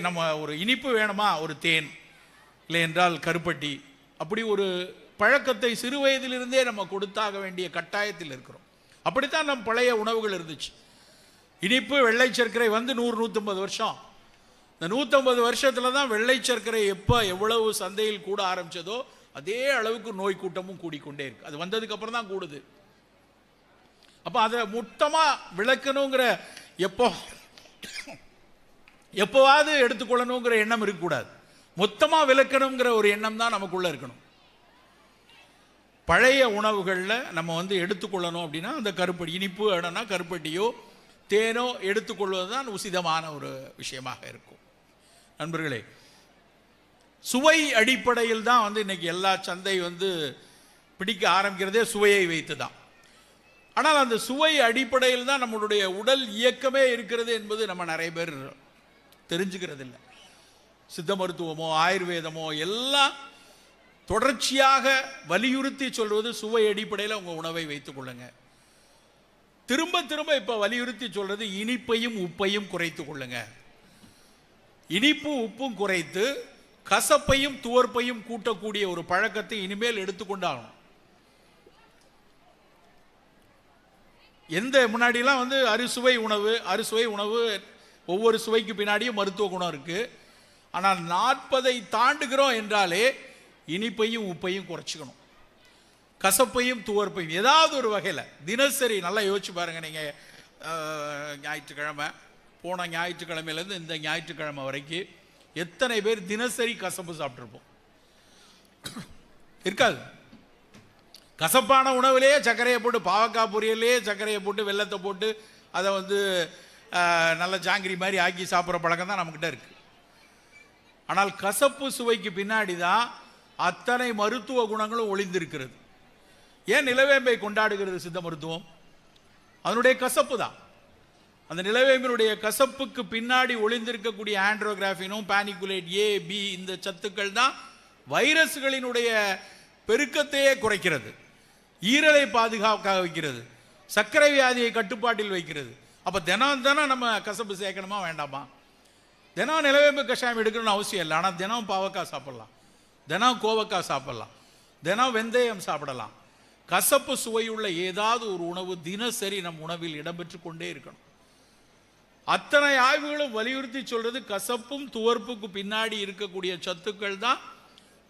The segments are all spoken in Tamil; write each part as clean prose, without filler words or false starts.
நம்ம ஒரு இனிப்பு வேணுமா, ஒரு தேன், இல்லை என்றால் கருப்பட்டி, அப்படி ஒரு பழக்கத்தை சிறு வயதிலிருந்தே நம்ம கொடுத்தாக வேண்டிய கட்டாயத்தில் இருக்கிறோம். அப்படித்தான் நம் பழைய உணவுகள் இருந்துச்சு. இனிப்பு வெள்ளை சர்க்கரை வந்து 100-150 வருஷம். இந்த 150 வருஷத்தில் தான் வெள்ளை சர்க்கரை எப்போ எவ்வளவு சந்தையில் கூட ஆரம்பித்ததோ அதே அளவுக்கு நோய் கூட்டமும் கூடிக்கொண்டே இருக்கு. அது வந்ததுக்கு அப்புறம் தான் கூடுது. அப்போ அதை மொத்தமாக விளக்கணுங்கிற எப்போவாது எடுத்துக்கொள்ளணுங்கிற எண்ணம் இருக்கக்கூடாது. மொத்தமாக விளக்கணுங்கிற ஒரு எண்ணம் தான் நமக்குள்ளே இருக்கணும். பழைய உணவுகளில் நம்ம வந்து எடுத்துக்கொள்ளணும் அப்படின்னா அந்த கருப்பட்டி, இனிப்பு வேணும்னா கருப்பட்டியோ தேனோ எடுத்துக்கொள்வது தான் உசிதமான ஒரு விஷயமாக இருக்கும். நண்பர்களே, சுவை அடிப்படையில் தான் வந்து இன்னைக்கு எல்லா சந்தை வந்து பிடிக்க ஆரம்பிக்கிறதே சுவையை வைத்து தான். ஆனால் அந்த சுவை அடிப்படையில் தான் நம்மளுடைய உடல் இயக்கமே இருக்கிறது என்பது நம்ம நிறைய பேர் தெரிஞ்சுக்கிறது இல்லை. சித்த மருத்துவமோ ஆயுர்வேதமோ எல்லாம் தொடர்ச்சியாக வலியுறுத்தி சொல்வது சுவை அடிப்படையில் உங்கள் உணவை வைத்துக் கொள்ளுங்க. திரும்ப திரும்ப இப்போ வலியுறுத்தி சொல்றது இனிப்பையும் உப்பையும் குறைத்து கொள்ளுங்க. இனிப்பு உப்பும் குறைத்து கசப்பையும் துவர்ப்பையும் கூட்டக்கூடிய ஒரு பழக்கத்தை இனிமேல் எடுத்துக்கொண்டாகணும். எந்த முன்னாடிலாம் வந்து அறுசுவை உணவு ஒவ்வொரு சுவைக்கு பின்னாடியும் மருத்துவ குணம் இருக்கு. ஆனால் 40 தாண்டுகிறோம் என்றாலே இனிப்பையும் உப்பையும் குறைச்சிக்கணும், கசப்பையும் துவர்ப்பையும் ஏதாவது ஒரு வகையில் தினசரி நல்லா யோசிச்சு பாருங்க. நீங்கள் ஞாயிற்றுக்கிழமை, போன ஞாயிற்றுக்கிழமையிலேருந்து இந்த ஞாயிற்றுக்கிழமை வரைக்கும் எத்தனை பேர் தினசரி கசப்பு சாப்பிட்ருப்போம்? இருக்காது. கசப்பான உணவுலேயே சர்க்கரையை போட்டு, பாவக்காய் பொரியல்லையே சர்க்கரையை போட்டு வெள்ளத்தை போட்டு அதை வந்து நல்ல ஜாங்கிரி மாதிரி ஆக்கி சாப்பிட்ற பழக்கம் தான் நம்மக்கிட்ட இருக்கு. ஆனால் கசப்பு சுவைக்கு பின்னாடி தான் அத்தனை மருத்துவ குணங்களும் ஒளிந்திருக்கிறது. ஏன் நிலவேம்பை கொண்டாடுகிறது சித்த மருத்துவம்? அதனுடைய கசப்பு தான். அந்த நிலவேம்பினுடைய கசப்புக்கு பின்னாடி ஒளிந்திருக்கக்கூடிய ஆண்ட்ரோகிராஃபினும் பானிகுலேட் ஏ பி இந்த சத்துக்கள் தான் வைரஸ்களினுடைய பெருக்கத்தையே குறைக்கிறது, ஈரலை பாதுகாக்க வைக்கிறது, சர்க்கரை வியாதியை கட்டுப்பாட்டில் வைக்கிறது. அப்போ தினம் நம்ம கசப்பு சேர்க்கணுமா வேண்டாமா? தினம் நிலவேம்பு கஷாயம் எடுக்கணும்னு அவசியம் இல்லை. ஆனால் தினம் பாவக்காய் சாப்பிடலாம், தினம் கோவக்காய் சாப்பிடலாம், தினம் வெந்தயம் சாப்பிடலாம். கசப்பு சுவையுள்ள ஏதாவது ஒரு உணவு தினசரி நம் உணவில் இடம்பெற்று கொண்டே இருக்கணும். அத்தனை ஆய்வுகளும் வலியுறுத்தி சொல்றது கசப்பும் துவர்ப்புக்கு பின்னாடி இருக்கக்கூடிய சத்துக்கள் தான்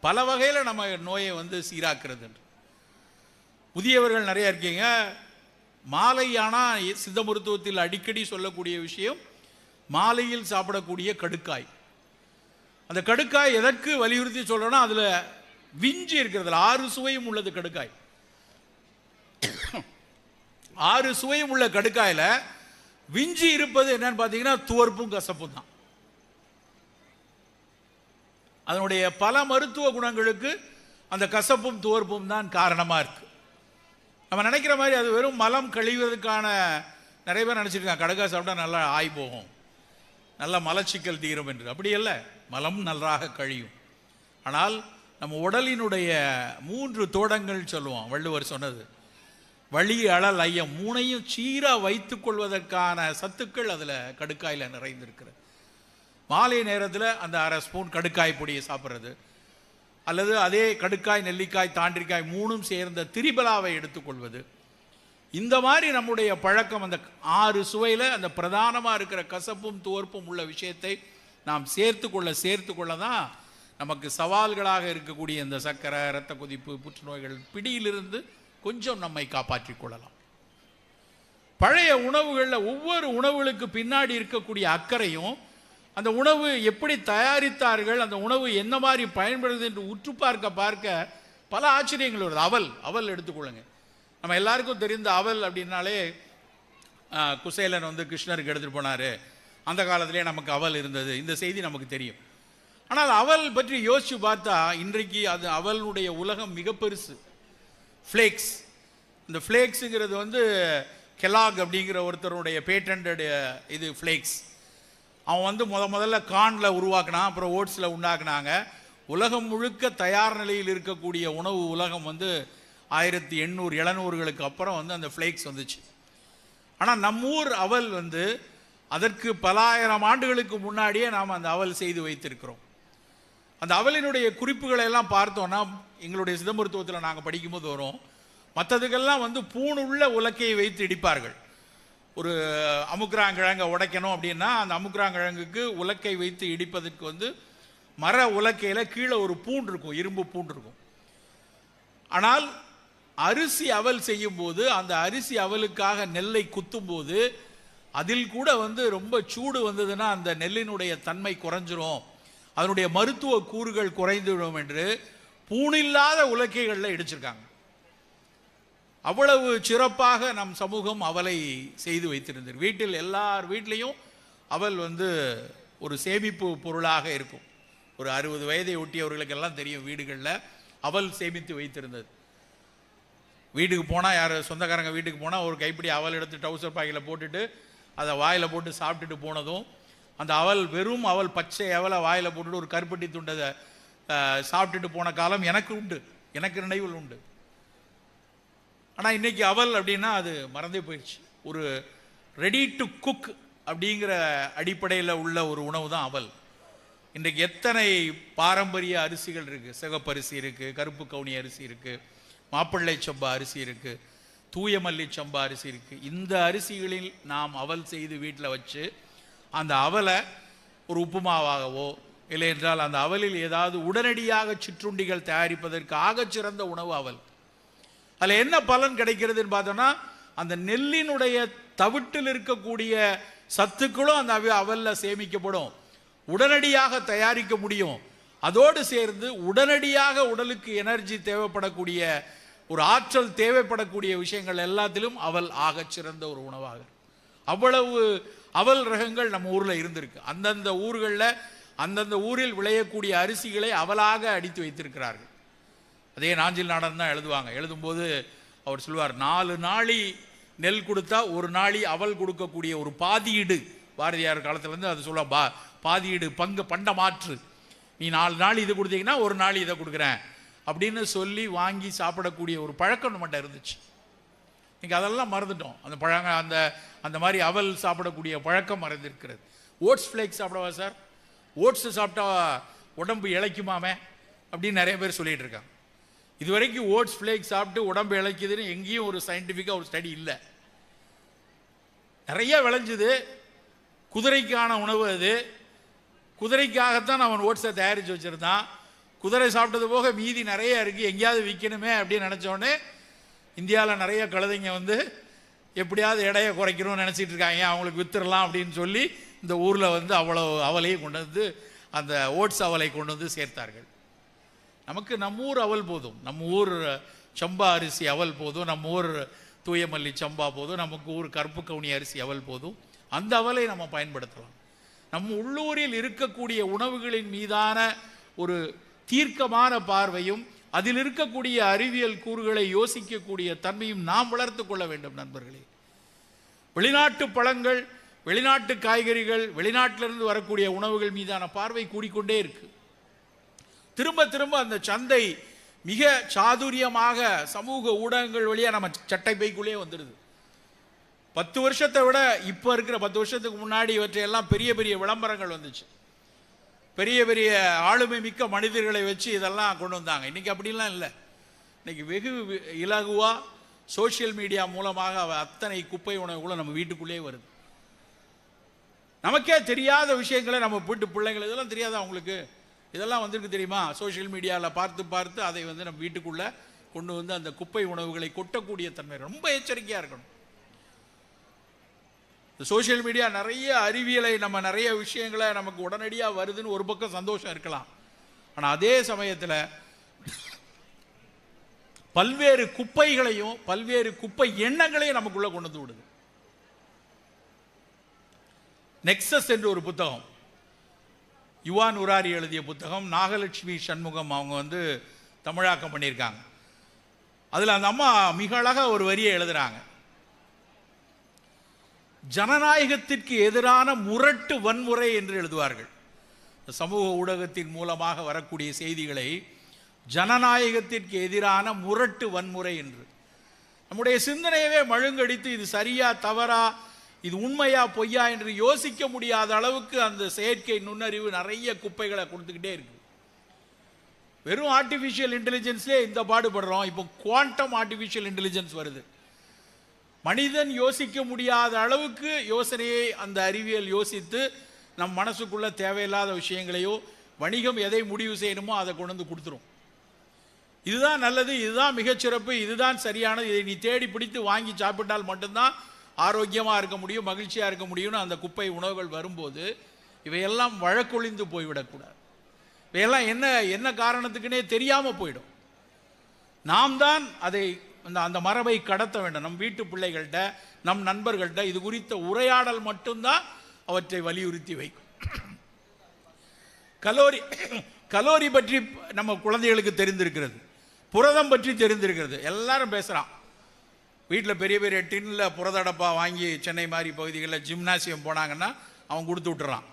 பல வகையில் நம்ம நோயை வந்து சீராக்குறது. புதியவர்கள் நிறைய இருக்கீங்க. மாலை ஆனால் சித்த மருத்துவத்தில் அடிக்கடி சொல்லக்கூடிய விஷயம் மாலையில் சாப்பிடக்கூடிய கடுக்காய். அந்த கடுக்காய் எதற்கு வலியுறுத்தி சொல்றோம்னா அதில் விஞ்சி இருக்கிறதுல 6 சுவையும் உள்ளது கடுக்காய். 6 சுவையும் உள்ள கடுக்காயில விஞ்சி இருப்பது என்னன்னு பார்த்தீங்கன்னா துவர்ப்பும் கசப்பும் தான். அதனுடைய பல மருத்துவ குணங்களுக்கு அந்த கசப்பும் துவர்ப்பும் தான் காரணமாக இருக்கு. நம்ம நினைக்கிற மாதிரி அது வெறும் மலம் கழிவதற்கான, நிறைய பேர் நினச்சிருக்காங்க கடுக்காய் சாப்பிட்டா நல்லா ஆய் போகும், நல்லா மலச்சிக்கல் தீரும் என்று. அப்படி இல்லை, மலம் நன்றாக கழியும். ஆனால் நம்ம உடலினுடைய 3 தோடங்கள் சொல்லுவோம், வள்ளுவர் சொன்னது, வலி அழல் ஐயம், 3ஐயும் சீராக வைத்துக் கொள்வதற்கான சத்துக்கள் அதில் கடுக்காயில் நிறைந்திருக்கிறது. மாலை நேரத்தில் அந்த 1/2 ஸ்பூன் கடுக்காய் பொடியை சாப்பிட்றது, அல்லது அதே கடுக்காய் நெல்லிக்காய் தாண்டிக்காய் 3ம் சேர்ந்த திரிபலாவை எடுத்துக்கொள்வது, இந்த மாதிரி நம்முடைய பழக்கம் அந்த 6 சுவையில் அந்த பிரதானமாக இருக்கிற கசப்பும் துவர்ப்பும் உள்ள விஷயத்தை நாம் சேர்த்து கொள்ள தான் நமக்கு சவால்களாக இருக்கக்கூடிய இந்த சர்க்கரை, இரத்த கொதிப்பு, புற்றுநோய்கள் பிடியிலிருந்து கொஞ்சம் நம்மை காப்பாற்றிக் கொள்ளலாம். பழைய உணவுகளில் ஒவ்வொரு உணவுகளுக்கு பின்னாடி இருக்கக்கூடிய அக்கறையும், அந்த உணவு எப்படி தயாரித்தார்கள், அந்த உணவு என்ன மாதிரி பயன்படுது என்று உற்று பார்க்க பல ஆச்சரியங்கள் வருது. அவல் எடுத்துக்கொள்ளுங்க. நம்ம எல்லாருக்கும் தெரிந்த அவல் அப்படின்னாலே குசேலன் வந்து கிருஷ்ணருக்கு எடுத்துகிட்டு போனார், அந்த காலத்திலே நமக்கு அவல் இருந்தது, இந்த செய்தி நமக்கு தெரியும். ஆனால் அவல் பற்றி யோசித்து பார்த்தா இன்றைக்கு அது அவலுடைய உலகம் மிக பெருசு. ஃப்ளேக்ஸ், இந்த ஃப்ளேக்ஸுங்கிறது வந்து கெலாக் அப்படிங்கிற ஒருத்தருடைய பேட்டன்ட் இது ஃப்ளேக்ஸ். அவன் வந்து முதல்ல கார்னில் உருவாக்கினான், அப்புறம் ஓட்ஸில் உண்டாக்குனாங்க. உலகம் முழுக்க தயார் நிலையில் இருக்கக்கூடிய உணவு உலகம் வந்து 1800-700களுக்கு அப்புறம் வந்து அந்த ஃப்ளேக்ஸ் வந்துச்சு. ஆனால் நம்ம ஊர் அவல் வந்து அதற்கு பலாயிரம் ஆண்டுகளுக்கு முன்னாடியே நாம் அந்த அவல் செய்து வைத்திருக்கிறோம். அந்த அவலினுடைய குறிப்புகளை எல்லாம் பார்த்தோன்னா எங்களுடைய சிதம்பரத்துவத்தில் நாங்கள் படிக்கும்போது வரும். மற்றதுக்கெல்லாம் வந்து பூணுள்ள உலக்கையை வைத்து இடிப்பார்கள். ஒரு அமுக்குராங்கிழங்கை உடைக்கணும் அப்படின்னா அந்த அமுக்குராங்கிழங்குக்கு உலக்கை வைத்து இடிப்பதற்கு வந்து மர உலக்கையில் கீழே ஒரு பூண்டு இருக்கும், இரும்பு பூண்டு இருக்கும். ஆனால் அரிசி அவல் செய்யும் போது அந்த அரிசி அவலுக்காக நெல்லை குத்தும் போது அதில் கூட வந்து ரொம்ப சூடு வந்ததுன்னா அந்த நெல்லினுடைய தன்மை குறைஞ்சிரும், அதனுடைய மருத்துவ கூறுகள் குறைந்துவிடும் என்று பூணில்லாத உலக்கைகளில் இடிச்சிருக்காங்க. அவ்வளவு சிறப்பாக நம் சமூகம் அவலை செய்து வைத்திருந்தது. வீட்டில் எல்லார் வீட்லேயும் அவல் வந்து ஒரு சேமிப்பு பொருளாக இருக்கும். ஒரு 60 வயதை ஒட்டியவர்களுக்கெல்லாம் தெரியும், வீடுகளில் அவல் சேமித்து வைத்திருந்தது. வீட்டுக்கு போனால், யார் சொந்தக்காரங்க வீட்டுக்கு போனால் ஒரு கைப்பிடி அவல் எடுத்து டவுசர் பாக்கில் போட்டுட்டு அதை வாயில் போட்டு சாப்பிட்டுட்டு போனதும், அந்த அவல் வெறும் அவல் பச்சை அவலை வாயில் போட்டுட்டு ஒரு கருப்பட்டி துண்டதை சாப்பிட்டுட்டு போன காலம் எனக்கு உண்டு, எனக்கு நினைவில் உண்டு. ஆனால் இன்றைக்கி அவல் அப்படின்னா அது மறந்தே போயிடுச்சு. ஒரு ரெடி டு குக் அப்படிங்கிற அடிப்படையில் உள்ள ஒரு உணவு தான் அவல். இன்றைக்கு எத்தனை பாரம்பரிய அரிசிகள் இருக்குது. சிகப்பரிசி இருக்குது, கருப்பு கவுனி அரிசி இருக்குது, மாப்பிள்ளை சம்பா அரிசி இருக்குது, தூய மல்லி சம்பா அரிசி இருக்குது. இந்த அரிசிகளில் நாம் அவல் செய்து வீட்டில் வச்சு அந்த அவலை ஒரு உப்புமாவாகவோ இல்லை என்றால் அந்த அவலில் ஏதாவது உடனடியாக சிற்றுண்டிகள் தயாரிப்பதற்கு ஆகச்சிறந்த உணவு அவல். அதில் என்ன பலன் கிடைக்கிறதுன்னு பார்த்தோன்னா, அந்த நெல்லினுடைய தவிட்டில் இருக்கக்கூடிய சத்துக்களும் அந்த அவலில் சேமிக்கப்படும், உடனடியாக தயாரிக்க முடியும். அதோடு சேர்ந்து உடனடியாக உடலுக்கு எனர்ஜி தேவைப்படக்கூடிய, ஒரு ஆற்றல் தேவைப்படக்கூடிய விஷயங்கள் எல்லாத்திலும் அவல் ஆகச்சிறந்த ஒரு உணவாக. அவ்வளவு அவல் ரகங்கள் நம்ம ஊரில் இருந்திருக்கு. அந்தந்த ஊர்களில் அந்தந்த ஊரில் விளையக்கூடிய அரிசிகளை அவலாக அடித்து வைத்திருக்கிறார்கள். அதே நாஞ்சில் நாடன் தான் எழுதுவாங்க. எழுதும்போது அவர் சொல்லுவார், 4 நாளி நெல் கொடுத்தா ஒரு நாளி அவல் கொடுக்கக்கூடிய ஒரு பாதியீடு. பாரதியார் காலத்துலேருந்து அது சொல்லுவா, பாதியீடு பண்ட மாற்று, நீ 4 நாள் இது கொடுத்தீங்கன்னா ஒரு நாள் இதை கொடுக்குறேன் அப்படின்னு சொல்லி வாங்கி சாப்பிடக்கூடிய ஒரு பழக்கம் நம்மகிட்ட இருந்துச்சு. இன்றைக்கி அதெல்லாம் மறந்துட்டோம். அந்த அந்த மாதிரி அவல் சாப்பிடக்கூடிய பழக்கம் மறந்துருக்கிறது. ஓட்ஸ் ஃப்ளேக்ஸ் சாப்பிடவா சார், ஓட்ஸு சாப்பிட்டா உடம்பு இளைக்குமாமே அப்படின்னு நிறைய பேர் சொல்லிகிட்டு இருக்காங்க. இதுவரைக்கும் ஓட்ஸ் ஃப்ளேக்ஸ் சாப்பிட்டு உடம்பு இளைக்குதுன்னு எங்கேயும் ஒரு சயின்டிஃபிக்காக ஒரு ஸ்டடி இல்லை. நிறைய விளைஞ்சுது, குதிரைக்கான உணவு அது, குதிரைக்காகத்தான் அவன் ஓட்ஸை தயாரித்து வச்சுருந்தான். குதிரை சாப்பிட்டது போக மீதி நிறைய இருக்குது, எங்கேயாவது விற்கணுமே அப்படின்னு நினச்சோடனே இந்தியாவில் நிறைய கழுதைங்க வந்து எப்படியாவது எடையை குறைக்கணும்னு நினச்சிட்டு இருக்காங்க, அவங்களுக்கு வித்துடலாம் அப்படின்னு சொல்லி இந்த ஊரில் வந்து அவ்வளோ அவலையை கொண்டு வந்து, அந்த ஓட்ஸ் அவலை கொண்டு வந்து சேர்த்தார்கள். நமக்கு நம்ம ஊர் அவல் போதும், நம்ம ஊர் சம்பா அரிசி அவல் போதும், நம்ம ஊர் தூயமல்லி சம்பா போதும், நமக்கு ஊர் கருப்பு கவுனி அரிசி அவல் போதும். அந்த அவலை நம்ம பயன்படுத்தலாம். நம்ம உள்ளூரில் இருக்கக்கூடிய உணவுகளின் மீதான ஒரு தீர்க்கமான பார்வையும் அதில் இருக்கக்கூடிய அறிவியல் கூறுகளை யோசிக்கக்கூடிய தன்மையும் நாம் வளர்த்து கொள்ள வேண்டும் நண்பர்களே. வெளிநாட்டு பழங்கள், வெளிநாட்டு காய்கறிகள், வெளிநாட்டிலிருந்து வரக்கூடிய உணவுகள் மீதான பார்வை கூடிக்கொண்டே இருக்கு. திரும்ப திரும்ப அந்த சந்தை மிக சாதுரியமாக சமூக ஊடகங்கள் வழியாக நம்ம சட்டை பைக்குள்ளே வந்துடுது. 10 வருஷத்தை விட இப்போ இருக்கிற 10 வருஷத்துக்கு முன்னாடி இவற்றையெல்லாம் பெரிய பெரிய விளம்பரங்கள் வந்துச்சு. பெரிய பெரிய ஆளுமை மிக்க மனிதர்களை வச்சு இதெல்லாம் கொண்டு வந்தாங்க. இன்றைக்கி அப்படிலாம் இல்லை. இன்றைக்கி வெகு இலகுவாக சோஷியல் மீடியா மூலமாக அத்தனை குப்பை உணவுகளும் நம்ம வீட்டுக்குள்ளே வருது. நமக்கே தெரியாத விஷயங்களை நம்ம வீட்டு பிள்ளைங்கள், இதெல்லாம் தெரியாதா அவங்களுக்கு, இதெல்லாம் வந்திருக்கு தெரியுமா, சோஷியல் மீடியாவில் பார்த்து பார்த்து அதை வந்து நம்ம வீட்டுக்குள்ளே கொண்டு வந்து அந்த குப்பை உணவுகளை கொட்டக்கூடிய தன்மை. ரொம்ப எச்சரிக்கையாக இருக்கணும். இந்த சோஷியல் மீடியா நிறைய அறிவியலை, நம்ம நிறைய விஷயங்களை நமக்கு உடனடியாக வருதுன்னு ஒரு பக்கம் சந்தோஷம் இருக்கலாம். ஆனால் அதே சமயத்தில் பல்வேறு குப்பைகளையும் பல்வேறு குப்பை எண்ணங்களையும் நமக்குள்ளே கொண்டு வந்து விடுது. நெக்ஸஸ் என்று ஒரு புத்தகம், யுவான் உராரி எழுதிய புத்தகம், நாகலட்சுமி சண்முகம் அவங்க வந்து தமிழாக்கம் பண்ணியிருக்காங்க. அதில் அந்த அம்மா மிக அழகாக ஒரு வரியை எழுதுகிறாங்க. ஜனநாயகத்திற்கு எதிரான முரட்டு வன்முறை என்று எழுதுவார்கள். சமூக ஊடகத்தின் மூலமாக வரக்கூடிய செய்திகளை ஜனநாயகத்திற்கு எதிரான முரட்டு வன்முறை என்று, நம்முடைய சிந்தனையவே மழுங்கடித்து இது சரியா தவறா, இது உண்மையா பொய்யா என்று யோசிக்க முடியாத அளவுக்கு அந்த செயற்கை நுண்ணறிவு நிறைய குப்பைகளை கொடுத்துக்கிட்டே இருக்கு. வெறும் ஆர்டிஃபிஷியல் இன்டெலிஜென்ஸ்லேயே இந்த பாடுபடுறோம். இப்போ குவாண்டம் ஆர்டிஃபிஷியல் இன்டெலிஜென்ஸ் வருது. மனிதன் யோசிக்க முடியாத அளவுக்கு யோசனையை அந்த அறிவியல் யோசித்து நம் மனசுக்குள்ள தேவையில்லாத விஷயங்களையோ வணிகம் எதை முடிவு செய்யணுமோ அதை கொண்டு வந்து கொடுத்துரும். இதுதான் நல்லது, இதுதான் மிகச்சிறப்பு, இதுதான் சரியானது, இதை நீ தேடி பிடித்து வாங்கி சாப்பிட்டால் மட்டும்தான் ஆரோக்கியமாக இருக்க முடியும், மகிழ்ச்சியாக இருக்க முடியும்னு அந்த குப்பை உணவுகள் வரும்போது இவையெல்லாம் வழக்கொழிந்து போய்விடக்கூடாது. இவையெல்லாம் என்ன என்ன காரணத்துக்குன்னே தெரியாமல் போயிடும். நாம் தான் அதை அந்த மரபை கடத்த வேண்டும். நம் வீட்டு பிள்ளைகள்கிட்ட, நம் நண்பர்கள்ட்ட இது குறித்த உரையாடல் மட்டும்தான் அவற்றை வலியுறுத்தி வைக்கும். கலோரி பற்றி நம்ம குழந்தைகளுக்கு தெரிந்திருக்கிறது, புரதம் பற்றி தெரிந்திருக்கிறது. எல்லாரும் பேசுகிறான். வீட்டில் பெரிய பெரிய டின்னில் புரதடப்பா வாங்கி சென்னை மாதிரி பகுதிகளில் ஜிம்னாசியம் போனாங்கன்னா அவன் கொடுத்து விட்டுறான்.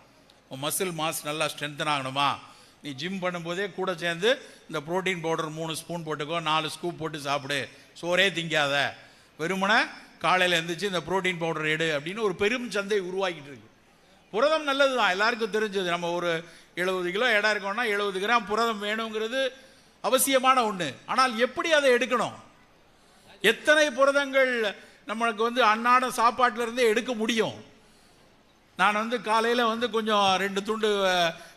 மசில் மாஸ் நல்லா ஸ்ட்ரென்தன் ஆகணுமா, நீ ஜிம் பண்ணும்போதே கூட சேர்ந்து இந்த ப்ரோட்டீன் பவுடர் 3 ஸ்பூன் போட்டுக்கோ, 4 ஸ்கூப் போட்டு சாப்பிடு, சோறே திங்காத, வெறுமனை காலையில் எழுந்திரிச்சு இந்த ப்ரோட்டீன் பவுடர் எடு அப்படின்னு ஒரு பெரும் சந்தை உருவாக்கிட்டு இருக்கு. புரதம் நல்லது தான், எல்லாருக்கும் தெரிஞ்சது. நம்ம ஒரு 70 கிலோ எடை இருக்கோம்னா 70 கிராம் புரதம் வேணுங்கிறது அவசியமான ஒன்று. ஆனால் எப்படி அதை எடுக்கணும்? எத்தனை புரதங்கள் நம்மளுக்கு அன்னாட சாப்பாட்டிலிருந்தே எடுக்க முடியும்? நான் காலையில் கொஞ்சம்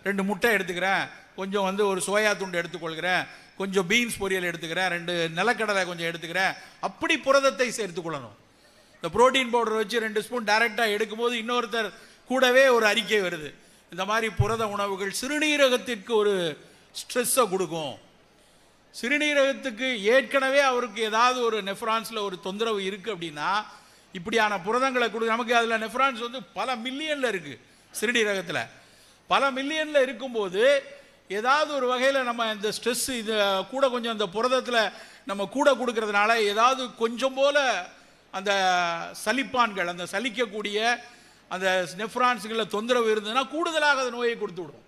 2 முட்டை எடுத்துக்கிறேன், கொஞ்சம் ஒரு சோயா துண்டு எடுத்துக்கொள்கிறேன், கொஞ்சம் பீன்ஸ் பொரியல் எடுத்துக்கிறேன், 2 நிலக்கடலை கொஞ்சம் எடுத்துக்கிறேன். அப்படி புரதத்தை சேர்த்துக்கொள்ளணும். இந்த புரோட்டீன் பவுடர் வச்சு 2 ஸ்பூன் டைரெக்டாக எடுக்கும்போது இன்னொருத்தர் கூடவே ஒரு அறிக்கை வருது, இந்த மாதிரி புரத உணவுகள் சிறுநீரகத்திற்கு ஒரு ஸ்ட்ரெஸ்ஸை கொடுக்கும். சிறுநீரகத்துக்கு ஏற்கனவே அவருக்கு ஏதாவது ஒரு நெஃப்ரான்ஸில் ஒரு தொந்தரவு இருக்குது அப்படின்னா இப்படியான புரதங்களை நமக்கு அதில் நெஃப்ரான்ஸ் பல மில்லியனில் இருக்குது. சிறுநீரகத்தில் பல மில்லியனில் இருக்கும்போது ஏதாவது ஒரு வகையில் நம்ம இந்த ஸ்ட்ரெஸ் இது கூட கொஞ்சம் அந்த புரதத்தில் நம்ம கூட கொடுக்கறதுனால ஏதாவது கொஞ்சம் போல் அந்த சலிப்பான்கள், அந்த சலிக்கக்கூடிய அந்த நெஃப்ரான்ஸுகளில் தொந்தரவு இருந்ததுன்னா கூடுதலாக அந்த நோயை கொடுத்து விடும்.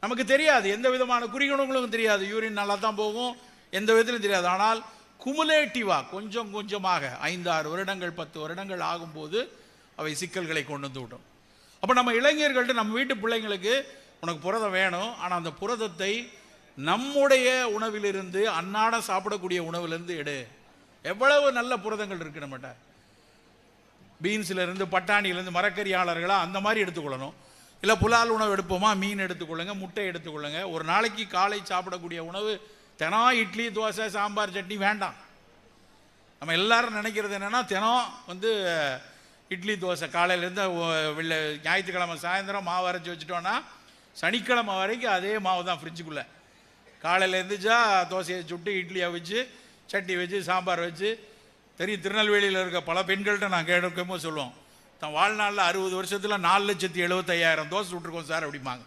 நமக்கு தெரியாது, எந்த விதமான குறிகுணங்களும் தெரியாது, யூரின் நல்லா தான் போகும், எந்த விதத்திலும் தெரியாது. ஆனால் குமுலேட்டிவாக கொஞ்சம் கொஞ்சமாக 5-6 வருடங்கள் 10 வருடங்கள் ஆகும்போது அவை சிக்கல்களை கொண்டு வந்து விடும். அப்போ நம்ம இளைஞர்கள்ட்ட, நம்ம வீட்டு பிள்ளைங்களுக்கு உனக்கு புரதம் வேணும், ஆனால் அந்த புரதத்தை நம்முடைய உணவிலிருந்து, அன்னாட சாப்பிடக்கூடிய உணவிலிருந்து எடு. எவ்வளவு நல்ல புரதங்கள் இருக்குது நம்மகிட்ட. பீன்ஸிலிருந்து, பட்டாணியிலேருந்து, மரக்கறியாளர்களாக அந்த மாதிரி எடுத்துக்கொள்ளணும். இல்லை புலால் உணவு எடுப்போமா, மீன் எடுத்துக்கொள்ளுங்க, முட்டை எடுத்துக்கொள்ளுங்க. ஒரு நாளைக்கு காலை சாப்பிடக்கூடிய உணவு தினம் இட்லி, தோசை, சாம்பார், சட்னி வேண்டாம். நம்ம எல்லாரும் நினைக்கிறது என்னென்னா, தினம் இட்லி தோசை காலையிலேருந்து ஞாயிற்றுக்கிழமை சாயந்தரம் மாவு அரைச்சி வச்சுட்டோன்னா சனிக்கிழமை வரைக்கும் அதே மாவு தான் ஃப்ரிட்ஜுக்குள்ளே. காலையில் எழுந்திரிச்சா தோசையை சுட்டு இட்லியை வச்சு சட்னி வச்சு சாம்பார் வச்சு. தெரியும், திருநெல்வேலியில் இருக்க பல பெண்கள்கிட்ட நான் கேட்கும்போது சொல்லுவோம், தான் வாழ்நாளில் 60 வருஷத்தில் 4,75,000 தோசை சுட்டுருக்கோம் சார் அப்படிம்பாங்க.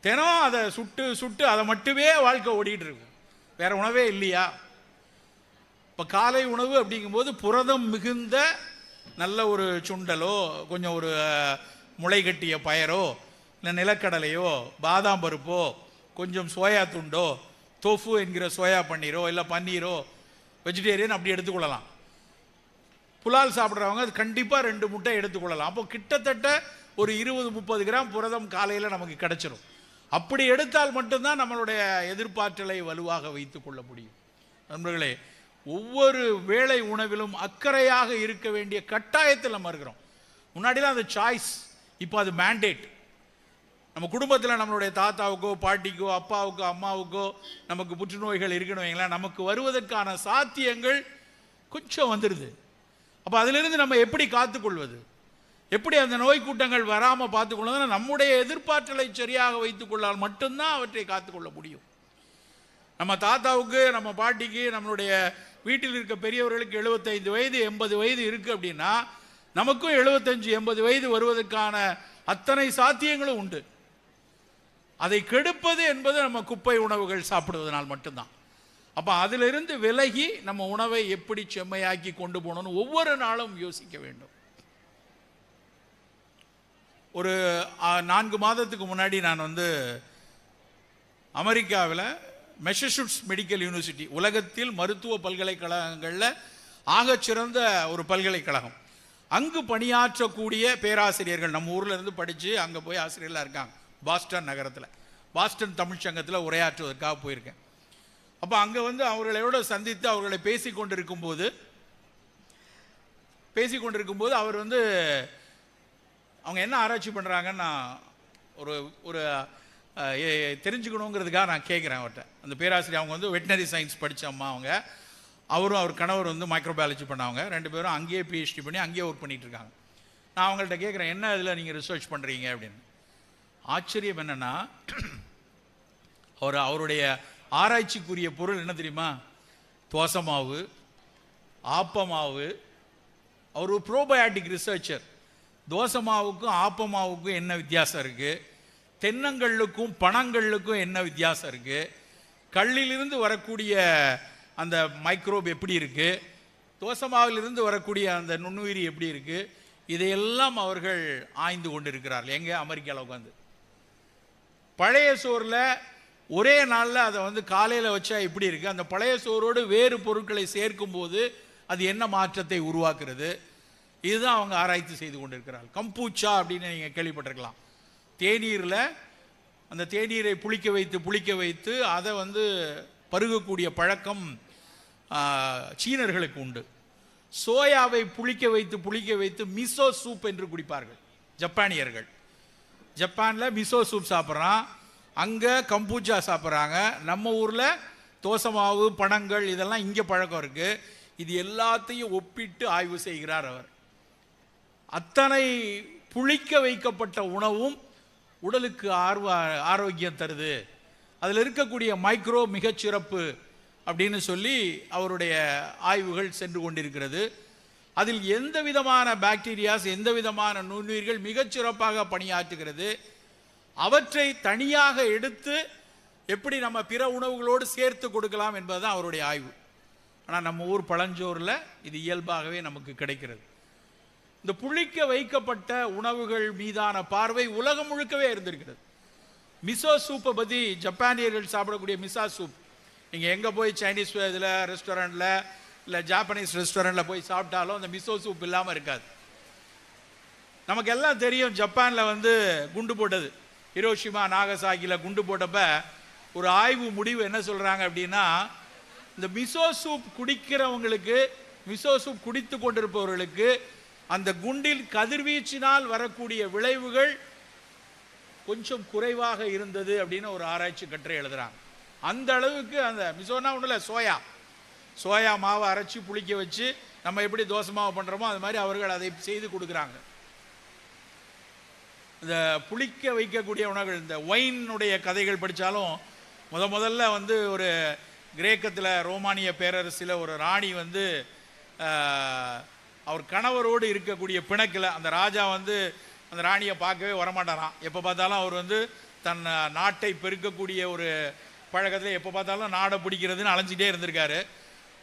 தினம் அதை சுட்டு சுட்டு அதை மட்டுமே வாழ்க்கை ஓடிட்டு இருக்கு, வேற உணவே இல்லையா? இப்போ காலை உணவு அப்படிங்கும்போது புரதம் மிகுந்த நல்ல ஒரு சுண்டலோ, கொஞ்சம் ஒரு முளை கட்டிய பயரோ, இல்லை நிலக்கடலையோ, பாதாம் பருப்போ, கொஞ்சம் சோயா துண்டோ, தோஃபு என்கிற சோயா பன்னீரோ, இல்லை பன்னீரோ, வெஜிடேரியன் அப்படி எடுத்துக்கொள்ளலாம். புலால் சாப்பிட்றவங்க அது கண்டிப்பாக 2 முட்டை எடுத்துக்கொள்ளலாம். அப்போ கிட்டத்தட்ட ஒரு 20-30 கிராம் புரதம் காலையில் நமக்கு கிடைச்சிரும். அப்படி எடுத்தால் மட்டும்தான் நம்மளுடைய எதிர்ப்பாற்றலை வலுவாக வைத்துக் கொள்ள முடியும். நண்பர்களே, ஒவ்வொரு வேளை உணவிலும் அக்கறையாக இருக்க வேண்டிய கட்டாயத்தில் நம்ம இருக்கிறோம். முன்னாடிலாம் அது சாய்ஸ், இப்போ அது மேண்டேட். நம்ம குடும்பத்தில் நம்மளுடைய தாத்தாவுக்கோ, பாட்டிக்கோ, அப்பாவுக்கோ, அம்மாவுக்கோ நமக்கு புற்றுநோய்கள் இருக்கணும் வைங்களேன், நமக்கு வருவதற்கான சாத்தியங்கள் கொஞ்சம் வந்துடுது. அப்போ அதிலிருந்து நம்ம எப்படி காத்துக்கொள்வது, எப்படி அந்த நோய் கூட்டங்கள் வராமல் பார்த்துக்கொள்வது? நம்முடைய எதிர்ப்பாற்றலை சரியாக வைத்துக்கொள்ளால் மட்டும்தான் அவற்றை காத்துக்கொள்ள முடியும். நம்ம தாத்தாவுக்கு, நம்ம பாட்டிக்கு, நம்மளுடைய வீட்டில் இருக்க பெரியவர்களுக்கு 75 வயது 80 வயது இருக்குது அப்படின்னா நமக்கும் 75-80 வயது வருவதற்கான அத்தனை சாத்தியங்களும் உண்டு. அதை கெடுப்பது என்பது நம்ம குப்பை உணவுகள் சாப்பிடுவதனால் மட்டும்தான். அப்போ அதிலிருந்து விலகி நம்ம உணவை எப்படி செம்மையாக்கி கொண்டு போகணும்னு ஒவ்வொரு நாளும் யோசிக்க வேண்டும். ஒரு 4 மாதத்துக்கு முன்னாடி நான் அமெரிக்காவில் மெசச்சூட்ஸ் மெடிக்கல் யூனிவர்சிட்டி, உலகத்தில் மருத்துவ பல்கலைக்கழகங்களில் ஆகச்சிறந்த ஒரு பல்கலைக்கழகம். அங்கு பணியாற்றக்கூடிய பேராசிரியர்கள் நம்ம ஊரில் இருந்து படித்து அங்கே போய் ஆசிரியர்களாக இருக்காங்க. பாஸ்டன் நகரத்தில், பாஸ்டன் தமிழ்ச்சங்கத்தில் உரையாற்றுவதற்காக போயிருக்கேன். அப்போ அங்கே வந்து அவர்களோட சந்தித்து அவர்களை பேசி கொண்டிருக்கும்போது அவர் வந்து அவங்க என்ன ஆராய்ச்சி பண்ணுறாங்கன்னு நான் ஒரு ஒரு தெரிஞ்சுக்கணுங்கிறதுக்காக நான் கேட்குறேன் அவர்கிட்ட. அந்த பேராசிரியர் அவங்க வந்து வெட்டினரி சயின்ஸ் படித்த அம்மா அவங்க, அவரும் அவர் கணவர் வந்து மைக்ரோபயாலஜி பண்ணவங்க. 2 பேரும் அங்கேயே பிஹெச்டி பண்ணி அங்கேயே ஒர்க் பண்ணிகிட்டு இருக்காங்க. நான் அவங்கள்ட்ட கேட்குறேன், என்ன இதில் நீங்கள் ரிசர்ச் பண்ணுறீங்க அப்படின்னு. ஆச்சரியம் என்னென்னா, அவருடைய ஆராய்ச்சிக்குரிய பொருள் என்ன தெரியுமா? தோசை மாவு, ஆப்ப மாவு. அவர் ஒரு ப்ரோபயாட்டிக் ரிசர்ச்சர். தோசை மாவுக்கும் ஆப்ப மாவுக்கும் என்ன வித்தியாசம் இருக்குது, தென்னங்கல்லுக்கும் பனங்கல்லுக்கும் என்ன வித்தியாசம் இருக்குது, கல்லிலிருந்து வரக்கூடிய அந்த மைக்ரோப் எப்படி இருக்குது, தோசை மாவிலிருந்து வரக்கூடிய அந்த நுண்ணுயிரி எப்படி இருக்குது, இதையெல்லாம் அவர்கள் ஆய்ந்து கொண்டு இருக்கிறார்கள். எங்கே? அமெரிக்காவில் உட்காந்து. பழைய சோறில் ஒரே நாளில் அதை வந்து காலையில் வச்சா எப்படி இருக்குது, அந்த பழைய சோறோடு வேறு பொருட்களை சேர்க்கும் போது அது என்ன மாற்றத்தை உருவாக்குறது, இதுதான் அவங்க ஆராய்ச்சி செய்து கொண்டிருக்கிறார்கள். கம்பூச்சா அப்படின்னு நீங்கள் கேள்விப்பட்டிருக்கலாம். தேநீரில் அந்த தேநீரை புளிக்க வைத்து அதை வந்து பருகக்கூடிய பழக்கம் சீனர்களுக்கு உண்டு. சோயாவை புளிக்க வைத்து மிசோ சூப் என்று குடிப்பார்கள் ஜப்பானியர்கள். ஜப்பானில் மிசோ சூப் சாப்பிட்றான், அங்கே கம்பூச்சா சாப்பிட்றாங்க. நம்ம ஊரில் தோசை மாவு, பனங்கள் இதெல்லாம் இங்கே பழக்கம் இருக்குது. இது எல்லாத்தையும் ஒப்பிட்டு ஆய்வு செய்கிறார் அவர். அத்தனை புளிக்க வைக்கப்பட்ட உணவும் உடலுக்கு ஆரோக்கியம் தருது, அதில் இருக்கக்கூடிய மைக்ரோ மிகச்சிறப்பு அப்படின்னு சொல்லி அவருடைய ஆய்வுகள் சென்று கொண்டிருக்கிறது. அதில் எந்த விதமான பாக்டீரியாஸ், எந்த விதமான நுண்ணுயிர்கள் மிகச்சிறப்பாக பணியாற்றுகிறது, அவற்றை தனியாக எடுத்து எப்படி நம்ம பிற உணவுகளோடு சேர்த்து கொடுக்கலாம் என்பதுதான் அவருடைய ஆய்வு. ஆனால் நம்ம ஊர் பழஞ்சோறில் இது இயல்பாகவே நமக்கு கிடைக்கிறது. இந்த புளிக்க வைக்கப்பட்ட உணவுகள் மீதான பார்வை உலகம் முழுக்கவே இருந்திருக்கிறது. மிசோ சூப்பை பற்றி, ஜப்பானியர்கள் சாப்பிடக்கூடிய மிசா சூப், நீங்கள் எங்கே போய் சைனீஸ் இதில் ரெஸ்டாரண்ட்டில் இல்லை ஜாப்பனீஸ் ரெஸ்டாரண்ட்டில் போய் சாப்பிட்டாலும் அந்த மிசோ சூப் இல்லாமல் இருக்காது. நமக்கு எல்லாம் தெரியும், ஜப்பானில் வந்து குண்டு போட்டது, ஹிரோஷிமா நாகசாகியில் குண்டு போட்டப்ப ஒரு ஆய்வு முடிவு என்ன சொல்கிறாங்க அப்படின்னா, இந்த மிசோ சூப் குடிக்கிறவங்களுக்கு, மிசோ சூப் குடித்து கொண்டிருப்பவர்களுக்கு அந்த குண்டில் கதிர்வீச்சினால் வரக்கூடிய விளைவுகள் கொஞ்சம் குறைவாக இருந்தது அப்படின்னு ஒரு ஆராய்ச்சி கட்டுரை எழுதுறாங்க. அந்த அளவுக்கு அந்த மிசோனா ஒன்றும் இல்லை, சோயா மாவை அரைச்சி புளிக்க வச்சு நம்ம எப்படி தோசை மாவு பண்ணுறோமோ அது மாதிரி அவர்கள் அதை செய்து கொடுக்குறாங்க. இந்த புளிக்க வைக்கக்கூடிய உணவுகள், இந்த ஒயினுடைய கதைகள் படித்தாலும் முதல்ல வந்து ஒரு கிரேக்கத்தில் ரோமானிய பேரரசில் ஒரு ராணி வந்து அவர் கணவரோடு இருக்கக்கூடிய பிணக்கில் அந்த ராஜா வந்து அந்த ராணியை பார்க்கவே வரமாட்டாராம். எப்போ பார்த்தாலும் அவர் வந்து தன் நாட்டை பெருக்கக்கூடிய ஒரு பழக்கத்தில் எப்போ பார்த்தாலும் நாடை பிடிக்கிறதுன்னு அலைஞ்சிக்கிட்டே இருந்திருக்காரு.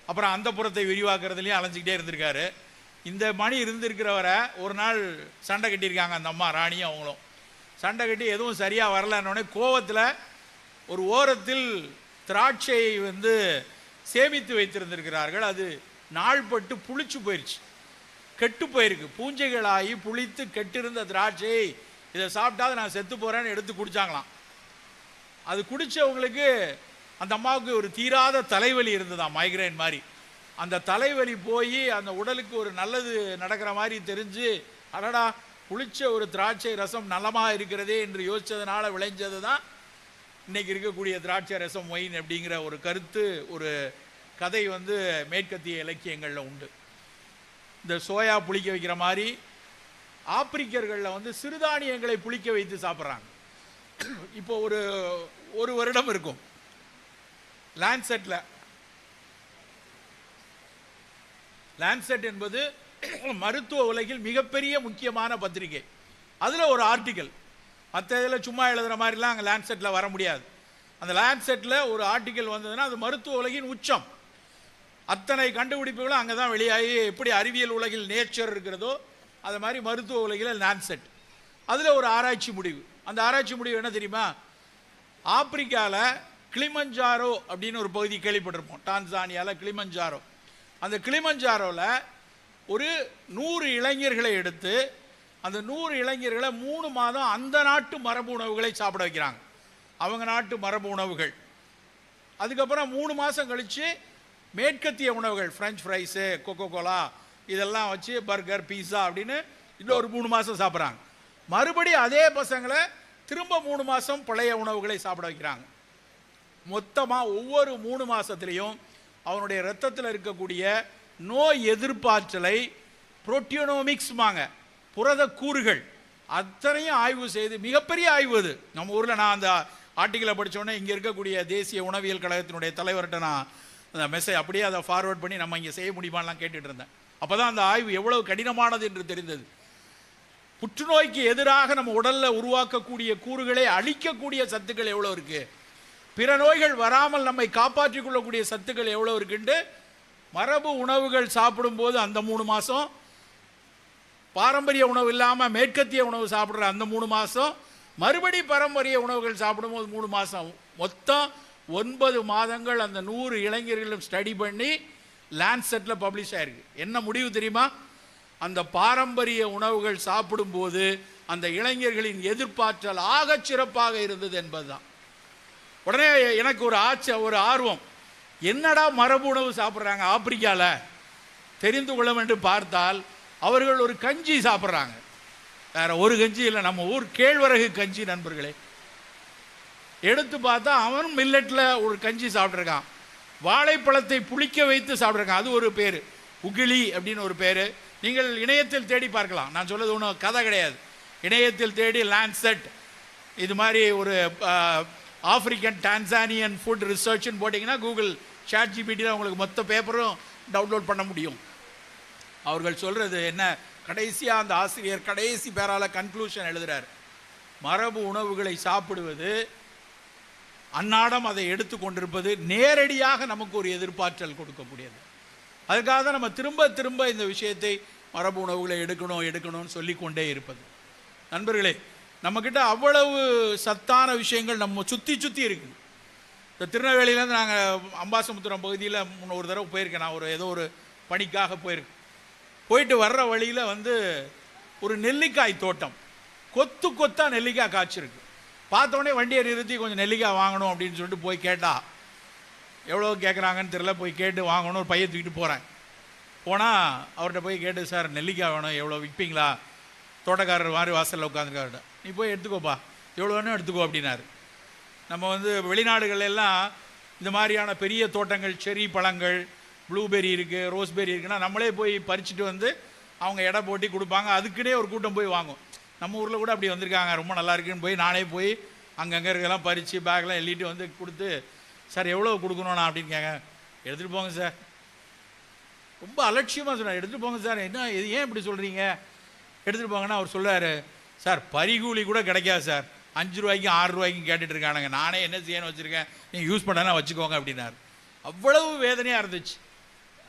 அப்புறம் அந்த புறத்தை விரிவாக்குறதுலேயும் அலைஞ்சிக்கிட்டே இருந்திருக்காரு. இந்த மணி இருந்திருக்கிறவரை ஒரு நாள் சண்டை கட்டியிருக்காங்க அந்த அம்மா ராணியும் அவங்களும். சண்டை கட்டி எதுவும் சரியாக வரலன்னொடனே கோவத்தில் ஒரு ஓரத்தில் திராட்சையை வந்து சேமித்து வைத்திருந்திருக்கிறார்கள். அது நாள்பட்டு புளிச்சு போயிடுச்சு, கெட்டு போயிருக்கு. பூஞ்சைகளாகி புளித்து கெட்டிருந்த திராட்சையை இதை சாப்பிட்டா நான் செத்து போகிறேன்னு எடுத்து குடித்தாங்களாம். அது குடித்தவங்களுக்கு அந்த அம்மாவுக்கு ஒரு தீராத தலைவலி இருந்ததாம், மைக்ரைன் மாதிரி. அந்த தலைவலி போய் அந்த உடலுக்கு ஒரு நல்லது நடக்கிற மாதிரி தெரிஞ்சு, அடடா புளிச்ச ஒரு திராட்சை ரசம் நலமாக இருக்கிறதே என்று யோசித்ததுனால விளைஞ்சது தான் இன்றைக்கி இருக்கக்கூடிய திராட்சை ரசம் ஒயின் அப்படிங்கிற ஒரு கருத்து, ஒரு கதை வந்து மேற்கத்திய இலக்கியங்களில் உண்டு. இந்த சோயா புளிக்க வைக்கிற மாதிரி ஆப்பிரிக்கர்களில் வந்து சிறுதானியங்களை புளிக்க வைத்து சாப்பிட்றாங்க. இப்போ ஒரு வருடம் இருக்கும், லான்செட் என்பது மருத்துவ உலகில் மிகப்பெரிய முக்கியமான பத்திரிகை. அதில் ஒரு ஆர்டிக்கல், மற்ற இதில் சும்மா எழுதுகிற மாதிரிலாம் அங்கே லான்செட்டில் வர முடியாது. அந்த லான்செட்டில் ஒரு ஆர்டிக்கல் வந்ததுன்னா அது மருத்துவ உலகின் உச்சம். அத்தனை கண்டுபிடிப்புகளும் அங்கே தான் வெளியாகி, எப்படி அறிவியல் உலகில் நேச்சர் இருக்கிறதோ அது மாதிரி மருத்துவ உலகில் லான்செட். அதில் ஒரு ஆராய்ச்சி முடிவு. அந்த ஆராய்ச்சி முடிவு என்ன தெரியுமா? ஆப்பிரிக்காவில் கிளிமஞ்சாரோ அப்படின்னு ஒரு பகுதி கேள்விப்பட்டிருப்போம், டான்சானியாவில் கிளிமஞ்சாரோ. அந்த கிளிமஞ்சாரோவில் ஒரு 100 இளைஞர்களை எடுத்து அந்த 100 இளைஞர்களை 3 மாதம் அந்த நாட்டு மரபு உணவுகளை சாப்பிட வைக்கிறாங்க, அவங்க நாட்டு மரபு உணவுகள். அதுக்கப்புறம் 3 மாதம் கழித்து மேற்கத்திய உணவுகள், ஃப்ரெஞ்ச் ஃப்ரைஸு, கொக்கோ கோலா இதெல்லாம் வச்சு பர்கர், பீஸா அப்படின்னு இன்னும் ஒரு 3 மாதம் சாப்பிட்றாங்க. மறுபடியும் அதே பசங்களை திரும்ப 3 மாதம் பழைய உணவுகளை சாப்பிட வைக்கிறாங்க. மொத்தமாக ஒவ்வொரு 3 மாதத்துலேயும் அவனுடைய இரத்தத்தில் இருக்கக்கூடிய நோய் எதிர்ப்பாற்றலை புரோட்டியோனோமிக்ஸ்மாங்க, புரத கூறுகள் அத்தனையும் ஆய்வு செய்து, மிகப்பெரிய ஆய்வு அது. நம்ம ஊரில் நான் அந்த ஆர்டிக்கலை படித்தோடனே இங்கே இருக்கக்கூடிய தேசிய உணவியல் கழகத்தினுடைய தலைவர்கிட்ட நான் அந்த மெசேஜ் அப்படியே அதை ஃபார்வர்ட் பண்ணி நம்ம இங்கே செய்ய முடியுமான்லாம் கேட்டுட்டு இருந்தேன். அப்போ தான் அந்த ஆய்வு எவ்வளவு கடினமானது என்று தெரிந்தது. புற்றுநோய்க்கு எதிராக நம்ம உடலில் உருவாக்கக்கூடிய கூறுகளை அழிக்கக்கூடிய சத்துக்கள் எவ்வளோ இருக்குது, பிற நோய்கள் வராமல் நம்மை காப்பாற்றிக் கொள்ளக்கூடிய சத்துக்கள் எவ்வளோ இருக்குன்ட்டு மரபு உணவுகள் சாப்பிடும்போது அந்த 3 மாதம், பாரம்பரிய உணவு இல்லாமல் மேற்கத்திய உணவு சாப்பிட்ற அந்த 3 மாதம், மறுபடி பாரம்பரிய உணவுகள் சாப்பிடும்போது 3 மாதம், மொத்தம் 9 மாதங்கள் அந்த 100 இளைஞர்களும் ஸ்டடி பண்ணி லான்செட்டில் பப்ளிஷ் ஆயிருக்கு. என்ன முடிவு தெரியுமா? அந்த பாரம்பரிய உணவுகள் சாப்பிடும்போது அந்த இளைஞர்களின் எதிர்ப்பாற்றல் ஆகச் சிறப்பாக இருந்தது என்பதுதான். உடனே எனக்கு ஒரு ஆர்வம், என்னடா மரபு உணவு சாப்பிட்றாங்க ஆப்பிரிக்காவில் தெரிந்து கொள்ள வேண்டும் பார்த்தால், அவர்கள் ஒரு கஞ்சி சாப்பிட்றாங்க. வேற ஒரு கஞ்சி இல்லை, நம்ம ஊர் கேழ்வரகு கஞ்சி. நண்பர்களே, எடுத்து பார்த்தா அவன் மில்லட்டில் ஒரு கஞ்சி சாப்பிட்ருக்கான். வாழைப்பழத்தை புளிக்க வைத்து சாப்பிட்ருக்கான், அது ஒரு பேர், உகிலி அப்படின்னு ஒரு பேர். நீங்கள் இணையத்தில் தேடி பார்க்கலாம், நான் சொல்றது ஒன்றும் கதை கிடையாது. இணையத்தில் தேடி லான்செட் இது மாதிரி ஒரு ஆப்பிரிக்கன் டான்சானியன் ஃபுட் ரிசர்ச்னு போட்டிங்கன்னா கூகுள் சாட் ஜிபிடியில் உங்களுக்கு மொத்த பேப்பரும் டவுன்லோட் பண்ண முடியும். அவர்கள் சொல்கிறது என்ன, கடைசியாக அந்த ஆசிரியர் கடைசி பேரால் கன்க்ளூஷன் எழுதுகிறார், மரபு உணவுகளை சாப்பிடுவது, அன்னாடம் அதை எடுத்து கொண்டிருப்பது நேரடியாக நமக்கு ஒரு எதிர்ப்பாற்றல் கொடுக்கக்கூடியது. அதுக்காக தான் நம்ம திரும்ப திரும்ப இந்த விஷயத்தை மரபு உணவுகளை எடுக்கணும்னு சொல்லிக்கொண்டே இருப்பது. நண்பர்களே, நம்மக்கிட்ட அவ்வளவு சத்தான விஷயங்கள் நம்ம சுற்றி இருக்குது. இந்த திருநெல்வேலியிலேருந்து நாங்கள் அம்பாசமுத்திரம் பகுதியில் ஒரு தடவை போயிருக்கேன். நான் ஏதோ ஒரு பணிக்காக போயிருக்கேன். போயிட்டு வர்ற வழியில் ஒரு நெல்லிக்காய் தோட்டம், கொத்தாக நெல்லிக்காய் காய்ச்சிருக்கு. பார்த்தோடனே வண்டியை நிறுத்தி கொஞ்சம் நெல்லிக்காய் வாங்கணும் அப்படின்னு சொல்லிட்டு போய் கேட்டால், எவ்வளோ கேட்குறாங்கன்னு தெரியல, போய் கேட்டு வாங்கணும். ஒரு பையை தூக்கிட்டு போகிறேன். போனால் அவர்கிட்ட போய் கேட்டு, சார் நெல்லிக்காய் வேணும், எவ்வளோ விற்பீங்களா? தோட்டக்காரர் மாதிரி வாசலில் உட்காந்துருக்காருட்ட, நீ போய் எடுத்துக்கோப்பா, எவ்வளோ வேணும் எடுத்துக்கோ அப்படின்னாரு. நம்ம வெளிநாடுகள் எல்லாம் இந்த மாதிரியான பெரிய தோட்டங்கள், செரி பழங்கள், ப்ளூபெரி இருக்குது, ரோஸ்பெரி இருக்குன்னா நம்மளே போய் பறிச்சுட்டு அவங்க எடை போட்டி கொடுப்பாங்க. அதுக்குன்னே ஒரு கூட்டம் போய் வாங்கும். நம்ம ஊரில் கூட அப்படி வந்திருக்காங்க, ரொம்ப நல்லா இருக்குன்னு போய் நானே போய் அங்கங்கே இருக்கலாம் பறித்து பேக்கெலாம் எள்ளிட்டு கொடுத்து, சார் எவ்வளோ கொடுக்கணும்ண்ணா அப்படின்னு கேட்க, எடுத்துகிட்டு போங்க சார். ரொம்ப அலட்சியமாக சொன்னார், எடுத்துகிட்டு போங்க சார். என்ன இது, ஏன் இப்படி சொல்கிறீங்க? எடுத்துகிட்டு போங்கன்னா அவர் சொல்கிறார், சார் பரிகூலி கூட கிடைக்காது சார், 5 ரூபாய்க்கும் 6 ரூபாய்க்கும் கேட்டுட்டு இருக்கானுங்க, நானே என்ன செய்யணும் வச்சுருக்கேன், நீங்கள் யூஸ் பண்ணனா வச்சுக்கோங்க அப்படின்னார். அவ்வளவு வேதனையாக இருந்துச்சு.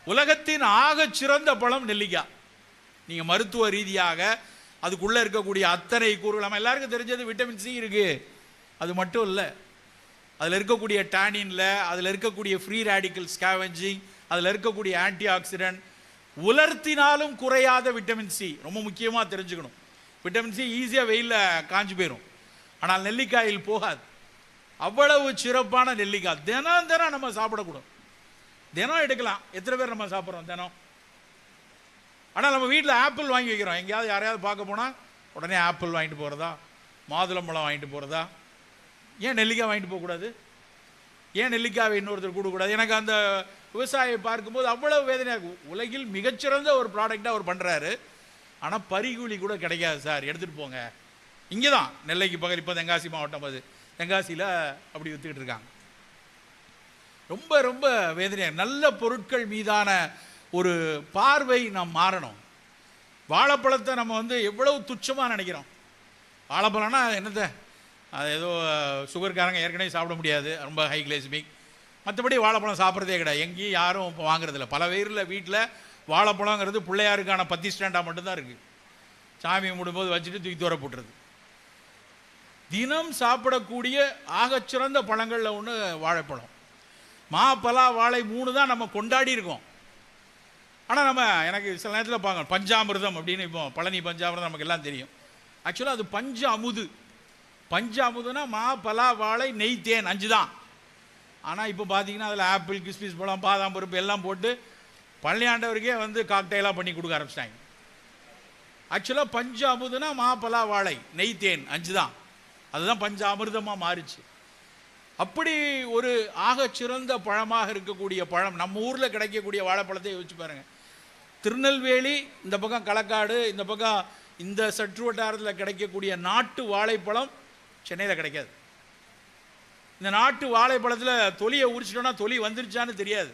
உலகத்தின் ஆகச் சிறந்த பழம் நெல்லிக்காய். நீங்கள் மருத்துவ ரீதியாக அதுக்குள்ளே இருக்கக்கூடிய அத்தனை கூறுகள், நம்ம எல்லாருக்கும் தெரிஞ்சது விட்டமின் சி இருக்குது, அது மட்டும் இல்லை, அதில் இருக்கக்கூடிய டானின்ல, அதில் இருக்கக்கூடிய ஃப்ரீ ரேடிக்கல் ஸ்கேவெஞ்சிங், அதில் இருக்கக்கூடிய ஆன்டி ஆக்சிடென்ட், உலர்த்தினாலும் குறையாத விட்டமின் சி ரொம்ப முக்கியமாக தெரிஞ்சுக்கணும். விட்டமின் சி ஈஸியாக வெயிலில் காஞ்சி போயிடும், ஆனால் நெல்லிக்காயில் போகாது. அவ்வளவு சிறப்பான நெல்லிக்காய் தினம் தினம் நம்ம சாப்பிடக்கூடும். தினம் எடுக்கலாம். எத்தனை பேர் நம்ம சாப்பிட்றோம் தினம்? ஆனால் நம்ம வீட்டில் ஆப்பிள் வாங்கி வைக்கிறோம். எங்கேயாவது யாரையாவது பார்க்க போனால் உடனே ஆப்பிள் வாங்கிட்டு போகிறதா, மாதுளம்பழம் வாங்கிட்டு போகிறதா? ஏன் நெல்லிக்காய் வாங்கிட்டு போகக்கூடாது? ஏன் நெல்லிக்காவை இன்னொருத்தர் கொடுக்கக்கூடாது? எனக்கு அந்த விவசாயியை பார்க்கும்போது அவ்வளவு வேதனையாக இருக்கும். உலகில் மிகச்சிறந்த ஒரு ப்ராடக்டாக அவர் பண்ணுறாரு, ஆனால் பரிகூலி கூட கிடைக்காது சார், எடுத்துகிட்டு போங்க. இங்கே தான் நெல்லைக்கு பக்கத்தில், இப்போ தென்காசி மாவட்டம், அது தென்காசியில் அப்படி விற்றுக்கிட்டு இருக்காங்க. ரொம்ப ரொம்ப வேதனையாக. நல்ல பொருட்கள் மீதான ஒரு பார்வை நாம் மாறணும். வாழைப்பழத்தை நம்ம எவ்வளவு துச்சமாக நினைக்கிறோம். வாழைப்பழம்னா என்னது, அது ஏதோ சுகர்காரங்க ஏற்கனவே சாப்பிட முடியாது, ரொம்ப ஹை கிளைசிமிக். மற்றபடி வாழைப்பழம் சாப்பிட்றதே கிடையாது, எங்கேயும் யாரும் இப்போ வாங்குறதில்ல. பல பேரில் வீட்டில் வாழைப்பழங்கிறது பிள்ளையாருக்கான 10 ஸ்டாண்டாக மட்டும்தான் இருக்குது. சாமி கும்பிடும்போது வச்சுட்டு தூக்கி தூர போட்டுறது. தினம் சாப்பிடக்கூடிய ஆகச்சிறந்த பழங்களில் ஒன்று வாழைப்பழம். மா, பலா, வாழை 3 தான் நம்ம கொண்டாடி இருக்கோம். ஆனால் நம்ம எனக்கு சில நேரத்தில் பார்க்கணும் பஞ்சாமிர்தம் அப்படின்னு, இப்போ பழனி பஞ்சாமிர்தம் நமக்கு எல்லாம் தெரியும். ஆக்சுவலாக அது பஞ்ச அமுது. பஞ்ச அமுதுனா மா, பலா, வாழை, நெய், தேன் 5 தான். ஆனால் இப்போ பார்த்தீங்கன்னா அதில் ஆப்பிள், கிஸ்மிஸ் பழம், பாதாம் பருப்பு எல்லாம் போட்டு பழனி ஆண்டவருக்கே வந்து காக்டெயிலாக பண்ணி கொடுக்க ஆரம்பிச்சிட்டாங்க. ஆக்சுவலாக பஞ்ச அமுதுனா மா, பலா, வாழை, நெய், தேன் 5 தான். அதுதான் பஞ்ச அமிர்தமாக மாறிச்சு. அப்படி ஒரு ஆகச்சிறந்த பழமாக இருக்கக்கூடிய பழம் நம்ம ஊரில் கிடைக்கக்கூடிய வாழைப்பழத்தை யோசிச்சு பாருங்க. திருநெல்வேலி இந்த பக்கம், களக்காடு இந்த பக்கம், இந்த சற்று வட்டாரத்தில் கிடைக்கக்கூடிய நாட்டு வாழைப்பழம் சென்னையில் கிடைக்காது. இந்த நாட்டு வாழைப்பழத்தில் தொலியை உரிச்சிட்டோன்னா தொலி வந்துருச்சான்னு தெரியாது,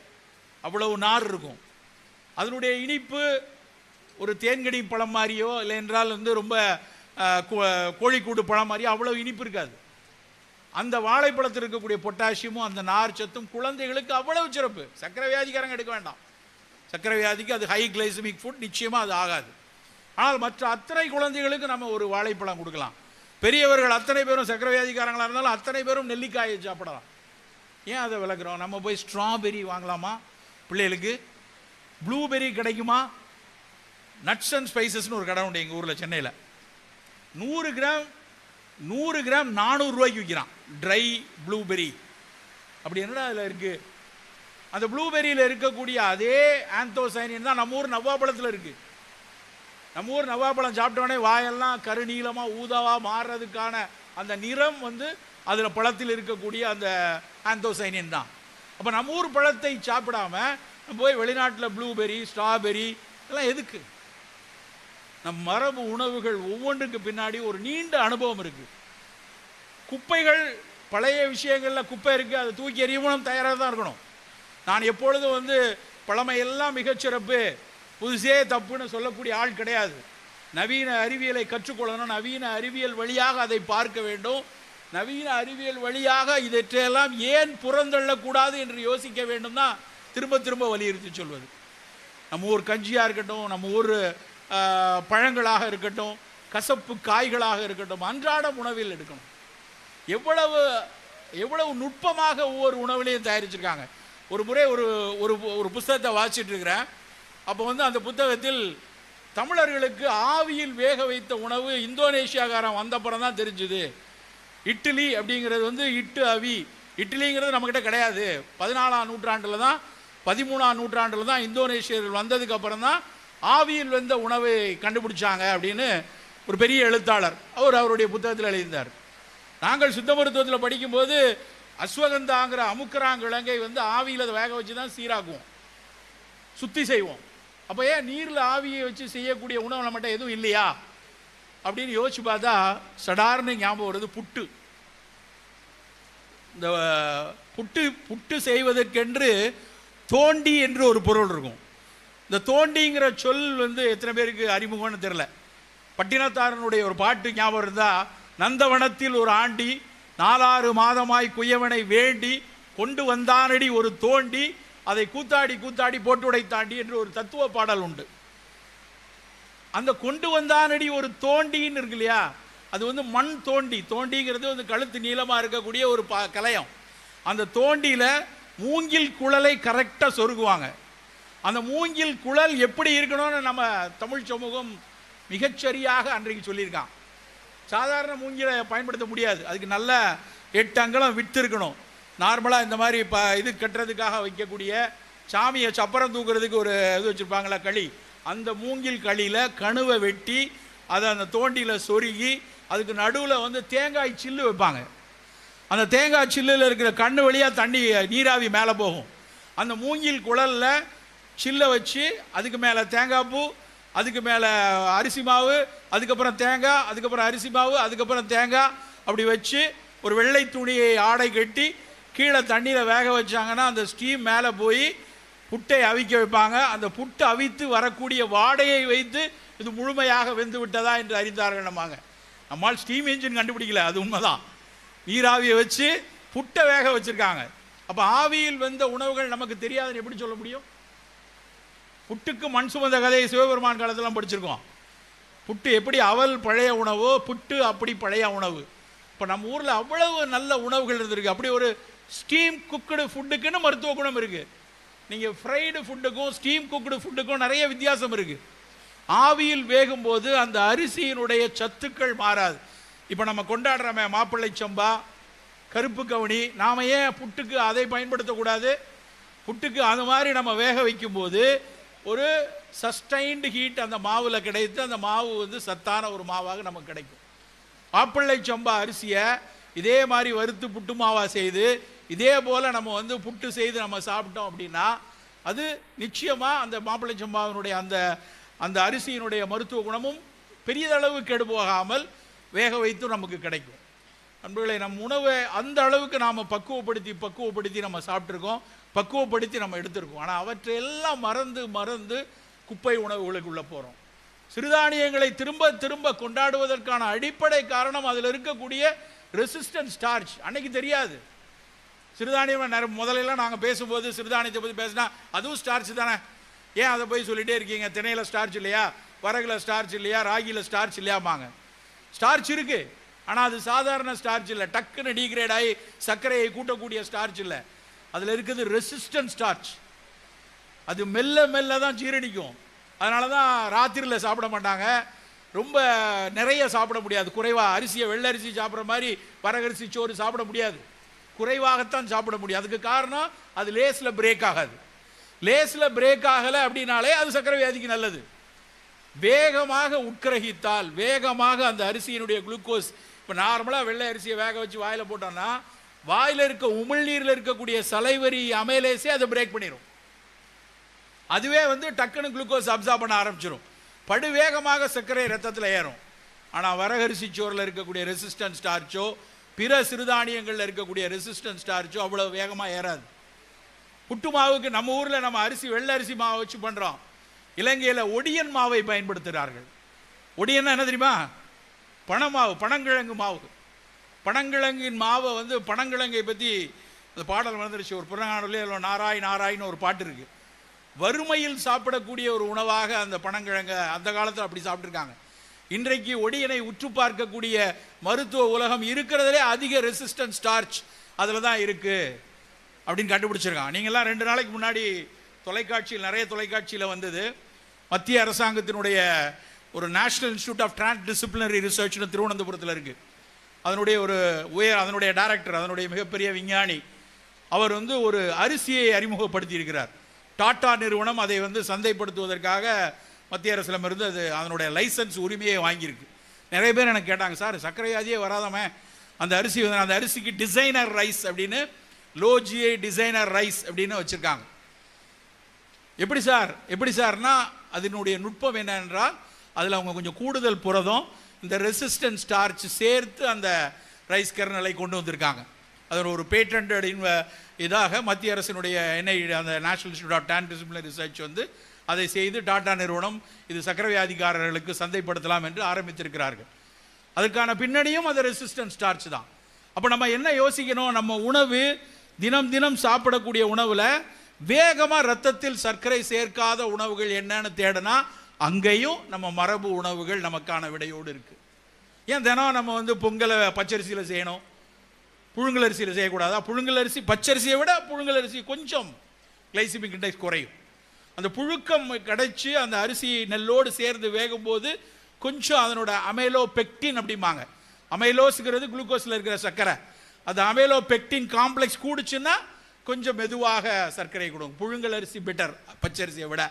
அவ்வளவு நார் இருக்கும். அதனுடைய இனிப்பு ஒரு தேன்கனி பழம் மாதிரியோ இல்லை என்றால் வந்து ரொம்ப கோழிக்கூடு பழம் மாதிரியோ அவ்வளவு இனிப்பு இருக்காது. அந்த வாழைப்பழத்தில் இருக்கக்கூடிய பொட்டாசியமும் அந்த நார் சத்தும் குழந்தைகளுக்கு அவ்வளவு சிறப்பு. சர்க்கரை வியாதிக்காரங்க எடுக்க வேண்டாம், சர்க்கரை வியாதிக்கு அது ஹை கிளைசமிக் ஃபுட், நிச்சயமாக அது ஆகாது. ஆனால் மற்ற அத்தனை குழந்தைகளுக்கு நம்ம ஒரு வாழைப்பழம் கொடுக்கலாம். பெரியவர்கள் அத்தனை பேரும் சர்க்கரை வியாதிக்காரங்களாக இருந்தாலும் அத்தனை பேரும் நெல்லிக்காயை சாப்பிடலாம். ஏன் அதை விளக்குறோம்? நம்ம போய் ஸ்ட்ராபெரி வாங்கலாமா பிள்ளைகளுக்கு? ப்ளூபெரி கிடைக்குமா? நட்ஸ் அண்ட் ஸ்பைசஸ்னு ஒரு கடை உண்டு எங்கள் ஊரில் சென்னையில். 100 கிராம் 400 ரூபாய்க்கு விற்கிறான் ட்ரை ப்ளூபெரி. அப்படி என்னடா அதில் இருக்குது? அந்த ப்ளூபெரியில் இருக்கக்கூடிய அதே ஆந்தோசைனின் தான் நம்ம ஊர் நவ்வாப்பழத்தில் இருக்குது. நம்ம ஊர் நவ்வாப்பழம் சாப்பிட்டோடனே வாயெல்லாம் கருநீளமாக ஊதாவாக மாறுறதுக்கான அந்த நிறம் வந்து அதில் பழத்தில் இருக்கக்கூடிய அந்த ஆந்தோசைனின் தான். அப்போ நம்ம ஊர் பழத்தை சாப்பிடாம நம்ம போய் வெளிநாட்டில் ப்ளூபெரி, ஸ்ட்ராபெரி எல்லாம் எதுக்கு? நம் மரபு உணவுகள் ஒவ்வொன்றுக்கு பின்னாடி ஒரு நீண்ட அனுபவம் இருக்குது. குப்பைகள், பழைய விஷயங்களில் குப்பை இருக்குது, அதை தூக்கி எறியவும் தயாராக தான் இருக்கணும். நான் எப்பொழுதும் வந்து பழமையெல்லாம் மிகச்சிறப்பு, புதுசே தப்புன்னு சொல்லக்கூடிய ஆள் கிடையாது. நவீன அறிவியலை கற்றுக்கொள்ளணும், நவீன அறிவியல் வழியாக அதை பார்க்க வேண்டும், நவீன அறிவியல் வழியாக இதற்றையெல்லாம் ஏன் புறந்தள்ளக்கூடாது என்று யோசிக்க வேண்டும் தான் திரும்ப திரும்ப வலியுறுத்தி சொல்வது. நம்ம ஊர் கஞ்சியாக இருக்கட்டும், நம்ம ஊர் பழங்களாக இருக்கட்டும், கசப்பு காய்களாக இருக்கட்டும், அன்றாட உணவில் எடுக்கணும். எவ்வளவு எவ்வளவு நுட்பமாக ஒவ்வொரு உணவுலையும் தயாரிச்சிருக்காங்க. ஒரு முறை ஒரு ஒரு புத்தகத்தை வாசிச்சுட்டு இருக்கிறேன். அப்போ வந்து அந்த புத்தகத்தில் தமிழர்களுக்கு ஆவியில் வேக வைத்த உணவு இந்தோனேஷியாக்காரன் வந்தப்புறம் தான் தெரிஞ்சுது. இட்லி அப்படிங்கிறது வந்து அவி, இட்லிங்கிறது நம்மக்கிட்ட கிடையாது. 14ஆம் நூற்றாண்டில் தான் 13ஆம் நூற்றாண்டில் தான் இந்தோனேஷியர்கள் வந்ததுக்கு அப்புறம் தான் ஆவியில் வந்த உணவை கண்டுபிடிச்சாங்க அப்படின்னு ஒரு பெரிய எழுத்தாளர் அவருடைய புத்தகத்தில் எழுதியிருந்தார். நாங்கள் சித்த மருத்துவத்தில் படிக்கும்போது அஸ்வகந்தாங்கிற அமுக்கராங்கிழங்கை வந்து ஆவியில் அதை வேக வச்சு தான் சீராக்குவோம், சுத்தி செய்வோம். அப்போ ஏன் நீரில் ஆவியை வச்சு செய்யக்கூடிய உணவு நம்மகிட்ட எதுவும் இல்லையா அப்படின்னு யோசிச்சு பார்த்தா சடார்னு ஞாபகம் வருது புட்டு. இந்த புட்டு செய்வதற்கென்று தோண்டி என்று ஒரு பொருள் இருக்கும். இந்த தோண்டிங்கிற சொல் வந்து எத்தனை பேருக்கு அறிமுகம்னு தெரியல. பட்டினத்தாரனுடைய ஒரு பாட்டு ஞாபகம் இருந்தா, நந்தவனத்தில் ஒரு ஆண்டி 4-6 மாதமாய் குயவனை வேண்டி கொண்டு வந்தானடி ஒரு தோண்டி, அதை கூத்தாடி கூத்தாடி போட்டு உடைத்தாண்டி என்று ஒரு தத்துவ பாடல் உண்டு. அந்த கொண்டு வந்தானடி ஒரு தோண்டின்னு இருக்கு இல்லையா, அது வந்து மண் தோண்டி. தோண்டிங்கிறது வந்து கழுத்து நீளமாக இருக்கக்கூடிய ஒரு கலையம். அந்த தோண்டியில் மூங்கில் குழலை கரெக்டாக சொருகுவாங்க. அந்த மூங்கில் குழல் எப்படி இருக்கணும்னு நம்ம தமிழ் சமூகம் மிகச்சரியாக அன்றைக்கு சொல்லியிருக்கான். சாதாரண மூங்கிலை பயன்படுத்த முடியாது, அதுக்கு நல்ல 8 அங்குலம் விட்டு இருக்கணும். நார்மலாக இந்த மாதிரி இது கட்டுறதுக்காக வைக்கக்கூடிய சாமியை சப்பரம் தூக்குறதுக்கு ஒரு இது வச்சுருப்பாங்களா களி, அந்த மூங்கில் களியில் கணுவை வெட்டி அதை அந்த தோண்டியில் சொருகி அதுக்கு நடுவில் வந்து தேங்காய் சில்லு வைப்பாங்க. அந்த தேங்காய் சில்லில் இருக்கிற கண்ணு வழியாக தண்ணி நீராவி மேலே போகும். அந்த மூங்கில் குழலில் சில்லை வச்சு அதுக்கு மேலே தேங்காய் பூ, அதுக்கு மேலே அரிசி மாவு, அதுக்கப்புறம் தேங்காய், அதுக்கப்புறம் அரிசி மாவு, அதுக்கப்புறம் தேங்காய், அப்படி வச்சு ஒரு வெள்ளை துணியை ஆடை கட்டி கீழே தண்ணியில் வேக வச்சாங்கன்னா அந்த ஸ்டீம் மேலே போய் புட்டை அவிக்க வைப்பாங்க. அந்த புட்டு அவித்து வரக்கூடிய வாடையை வைத்து இது முழுமையாக வெந்து விட்டதா என்று அறிந்தார்கள். நம்மால் ஸ்டீம் இன்ஜின் கண்டுபிடிக்கல, அது உண்மைதான். நீராவியை வச்சு புட்டை வேக வச்சிருக்காங்க. அப்போ ஆவியில் வெந்த உணவுகள் நமக்கு தெரியாதுன்னு எப்படி சொல்ல முடியும்? புட்டுக்கு மண் சுமந்த கதையை சிவபெருமான் காலத்திலாம் படிச்சிருக்கோம். புட்டு எப்படி அவல் பழைய உணவோ, புட்டு அப்படி பழைய உணவு. இப்போ நம்ம ஊரில் அவ்வளவு நல்ல உணவுகள் இருந்திருக்கு. அப்படி ஒரு ஸ்டீம் குக்குடு ஃபுட்டுக்குன்னு மருத்துவ குணம் இருக்குது. நீங்கள் ஃப்ரைடு ஃபுட்டுக்கும் ஸ்டீம் குக்குடு ஃபுட்டுக்கும் நிறைய வித்தியாசம் இருக்குது. ஆவியில் வேகும்போது அந்த அரிசியினுடைய சத்துக்கள் மாறாது. இப்போ நம்ம கொண்டாடுறோமே மாப்பிள்ளை சம்பா, கருப்பு கவுனி, நாம் ஏன் புட்டுக்கு அதை பயன்படுத்தக்கூடாது? புட்டுக்கு அது மாதிரி நம்ம வேக வைக்கும்போது ஒரு சஸ்டைன்டு ஹீட் அந்த மாவில் கிடைத்து அந்த மாவு வந்து சத்தான ஒரு மாவாக நமக்கு கிடைக்கும். மாப்பிள்ளை சம்பா அரிசியை இதே மாதிரி வறுத்து புட்டு மாவாக செய்து இதே போல் நம்ம வந்து புட்டு செய்து நம்ம சாப்பிட்டோம் அப்படின்னா அது நிச்சயமாக அந்த மாப்பிள்ளை சம்பாவினுடைய அந்த அந்த அரிசியினுடைய மருத்துவ குணமும் பெரியதளவு கெடு போகாமல் வேக வைத்து நமக்கு கிடைக்கும். நண்பர்களே, நம் உணவை அந்த அளவுக்கு நாம் பக்குவப்படுத்தி நம்ம சாப்பிட்ருக்கோம், பக்குவப்படுத்தி நம்ம எடுத்திருக்கோம். ஆனால் அவற்றையெல்லாம் மறந்து குப்பை உணவுகளுக்குள்ளே போகிறோம். சிறுதானியங்களை திரும்ப கொண்டாடுவதற்கான அடிப்படை காரணம் அதில் இருக்கக்கூடிய ரெசிஸ்டன்ட் ஸ்டார்ச். அன்னைக்கு தெரியாது சிறுதானியம். முதலெல்லாம் நாங்கள் பேசும்போது சிறுதானியத்தை பற்றி பேசினா அதுவும் ஸ்டார்ச் தானே, ஏன் அதை போய் சொல்லிகிட்டே இருக்கீங்க? திணையில் ஸ்டார்ச் இல்லையா, வரகுல ஸ்டார்ச் இல்லையா, ராகியில் ஸ்டார்ச் இல்லையாமாங்க. ஸ்டார்ச் இருக்குது, ஆனால் அது சாதாரண ஸ்டார்ச் இல்லை, டக்குன்னு டீக்ரேட் ஆகி சர்க்கரையை கூட்டக்கூடிய ஸ்டார்ச் இல்லை. அதில் இருக்குது ரெசிஸ்டன்ட் ஸ்டார்ச். அது மெல்ல தான் ஜீரணிக்கும். அதனால தான் ராத்திரியில் சாப்பிட மாட்டாங்க, ரொம்ப நிறைய சாப்பிட முடியாது, குறைவாக. அரிசியை வெள்ளை அரிசி சாப்பிட்ற மாதிரி வரகரிசி சோறு சாப்பிட முடியாது, குறைவாகத்தான் சாப்பிட முடியும். அதுக்கு காரணம் அது லேஸில் பிரேக் ஆகாது. லேஸில் பிரேக் ஆகலை அப்படின்னாலே அது சர்க்கரை வியாதிக்கு நல்லது. வேகமாக உட்கிரகித்தால், வேகமாக அந்த அரிசியினுடைய குளுக்கோஸ், இப்போ நார்மலாக வெள்ளை அரிசியை வேக வச்சு வாயில் போட்டோம்னா வாயில் இருக்க உமிழ்நீரில் இருக்கக்கூடிய சலைவரி அமைலேஸே அதை பிரேக் பண்ணிடும். அதுவே வந்து டக்குன்னு குளுக்கோஸ் அப்சார்ப் பண்ண ஆரம்பிச்சிடும். படுவேகமாக சர்க்கரை ரத்தத்தில் ஏறும். ஆனால் வரகரிசி சோறில் இருக்கக்கூடிய ரெசிஸ்டன்ட் ஸ்டார்ச்சோ பிற சிறுதானியங்களில் இருக்கக்கூடிய ரெசிஸ்டன்ட் ஸ்டார்ச்சோ அவ்வளோ வேகமாக ஏறாது. புட்டு மாவுக்கு நம்ம ஊரில் நம்ம அரிசி வெள்ளை அரிசி மாவை வச்சு பண்ணுறோம். இலங்கையில் ஒடியன் மாவை பயன்படுத்துகிறார்கள். ஒடியன்னா என்ன தெரியுமா? பனமாவு, பனங்கிழங்கு மாவு. பனங்கிழங்கின் மாவை வந்து பனங்கிழங்கை பற்றி அந்த பாடல் வந்துருச்சு ஒரு புறநானூரில், நாராயணன்னு ஒரு பாட்டு இருக்குது. வறுமையில் சாப்பிடக்கூடிய ஒரு உணவாக அந்த பனங்கிழங்கை அந்த காலத்தில் அப்படி சாப்பிட்ருக்காங்க. இன்றைக்கு ஒடியனை உற்று பார்க்கக்கூடிய மருத்துவ உலகம் இருக்கிறதுலே அதிக ரெசிஸ்டன்ட் ஸ்டார்ச் அதில் தான் இருக்குது அப்படின்னு கண்டுபிடிச்சிருக்காங்க. நீங்கள்லாம் 2 நாளைக்கு முன்னாடி தொலைக்காட்சியில், நிறைய தொலைக்காட்சியில் வந்தது, மத்திய அரசாங்கத்தினுடைய ஒரு நேஷனல் இன்ஸ்டியூட் ஆஃப் டிரான்ஸ்டிசிப்ளினரி ரிசர்ச்னு திருவனந்தபுரத்தில் இருக்குது. அதனுடைய டைரக்டர், அதனுடைய மிகப்பெரிய விஞ்ஞானி, அவர் வந்து ஒரு அரிசியை அறிமுகப்படுத்தி இருக்கிறார். டாடா நிறுவனம் அதை வந்து சந்தைப்படுத்துவதற்காக மத்திய அரசிடமிருந்து அது அதனுடைய லைசன்ஸ் உரிமையை வாங்கியிருக்கு. நிறைய பேர் எனக்கு கேட்டாங்க, சார் சர்க்கரை வியாதியே வராதமே அந்த அரிசி வந்து, அந்த அரிசிக்கு டிசைனர் ரைஸ் அப்படின்னு, லோ ஜிஐ டிசைனர் ரைஸ் அப்படின்னு வச்சுருக்காங்க. எப்படி சார்னா அதனுடைய நுட்பம் என்னென்றால் அதில் அவங்க கொஞ்சம் கூடுதல் புரதம், இந்த ரெசிஸ்டன்ட் ஸ்டார்ச் சேர்த்து அந்த ரைஸ் கர்னலை கொண்டு வந்திருக்காங்க. அதில் ஒரு பேட்டன்ட் இதாக மத்திய அரசினுடைய அந்த நேஷனல் இன்ஸ்டியூட் ஆஃப் டிரான்ஸ்டிசிப்ளினரி ரிசர்ச் வந்து அதை செய்து டாடா நிறுவனம் இது சர்க்கரை வியாதிக்காரர்களுக்கு சந்தைப்படுத்தலாம் என்று ஆரம்பித்திருக்கிறார்கள். அதற்கான பின்னணியும் அது ரெசிஸ்டன்ட் ஸ்டார்ச் தான். அப்போ நம்ம என்ன யோசிக்கணும்? நம்ம உணவு தினம் சாப்பிடக்கூடிய உணவில் வேகமாக ரத்தத்தில் சர்க்கரை சேர்க்காத உணவுகள் என்னன்னு தேடினா அங்கேயும் நம்ம மரபு உணவுகள் நமக்கான விடையோடு இருக்குது. ஏன் தினம் நம்ம வந்து பொங்கலை பச்சரிசியில் செய்யணும், புழுங்கல் அரிசியில் செய்யக்கூடாதா? புழுங்கல் அரிசி பச்சரிசியை விட புழுங்கல் அரிசி கொஞ்சம் கிளைசிமிக் இண்டெக்ஸ் குறையும். அந்த புழுக்கம் கிடைச்சி அந்த அரிசி நெல்லோடு சேர்ந்து வேகும்போது கொஞ்சம் அதனோட அமைலோ பெக்டின் அப்படிம்பாங்க. அமைலோஸுங்கிறது குளுக்கோஸில் இருக்கிற சர்க்கரை. அது அமைலோ பெக்டின் காம்ப்ளெக்ஸ் கூடுச்சுன்னா கொஞ்சம் மெதுவாக சர்க்கரை கொடுக்கும். புழுங்கல் அரிசி பெட்டர் பச்சரிசியை விட.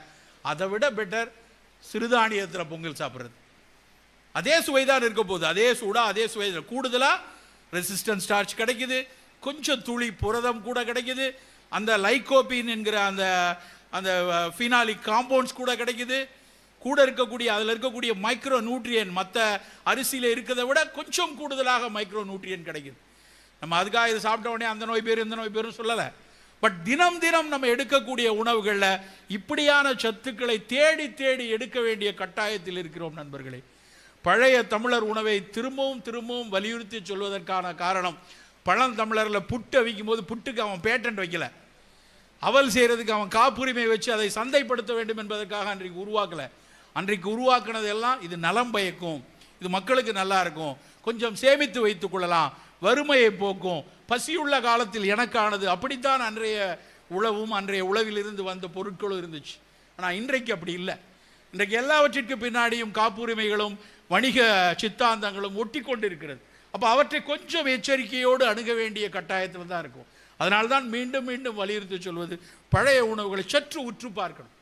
அதை விட பெட்டர் சிறுதானியத்தில் பொங்கல் சாப்பிட்றது. அதே சுவைதான் இருக்க போகுது, அதே சூடாக அதே சுவை, கூடுதலாக ரெசிஸ்டன்ட் ஸ்டார்ச் கிடைக்குது, கொஞ்சம் துளி புரதம் கூட கிடைக்குது, அந்த லைகோபின் என்கிற அந்த அந்த ஃபினாலிக் காம்பவுண்ட்ஸ் கூட கிடைக்குது, கூட இருக்கக்கூடிய அதில் இருக்கக்கூடிய மைக்ரோ நியூட்ரியன் மற்ற அரிசியில் இருக்கிறத விட கொஞ்சம் கூடுதலாக மைக்ரோ நியூட்ரியன் கிடைக்குது. நம்ம அதுக்காக இதை சாப்பிட்ட உடனே அந்த நோய் பேர் இந்த நோய் பேரும் சொல்லலை. பட் தினம் நம்ம எடுக்கக்கூடிய உணவுகளில் இப்படியான சத்துக்களை தேடி எடுக்க வேண்டிய கட்டாயத்தில் இருக்கிறோம் நண்பர்களே. பழைய தமிழர் உணவை திரும்பவும் வலியுறுத்தி சொல்வதற்கான காரணம், பழந்தமிழரில் புட்டு அவிக்கும் போது புட்டுக்கு அவன் பேட்டன்ட் வைக்கல, அவல் செய்கிறதுக்கு அவன் காப்புரிமை வச்சு அதை சந்தைப்படுத்த வேண்டும் என்பதற்காக அன்றைக்கு உருவாக்கலை. அன்றைக்கு உருவாக்குனது எல்லாம் இது நலம் பயக்கும், இது மக்களுக்கு நல்லா இருக்கும், கொஞ்சம் சேமித்து வைத்துக் கொள்ளலாம், வறுமையை போக்கும், பசியுள்ள காலத்தில் எனக்கானது, அப்படித்தான் அன்றைய உழவும் அன்றைய உழவிலிருந்து வந்த பொருட்களும் இருந்துச்சு. ஆனால் இன்றைக்கு அப்படி இல்லை. இன்றைக்கு எல்லாவற்றிற்கு பின்னாடியும் காப்புரிமைகளும் வணிக சித்தாந்தங்களும் ஒட்டி கொண்டு இருக்கிறது. அப்போ அவற்றை கொஞ்சம் எச்சரிக்கையோடு அணுக வேண்டிய கட்டாயத்தில் தான் இருக்கும். அதனால்தான் மீண்டும் மீண்டும் வலியுறுத்தி சொல்வது, பழைய உணவுகளை சற்று உற்று பார்க்கணும்.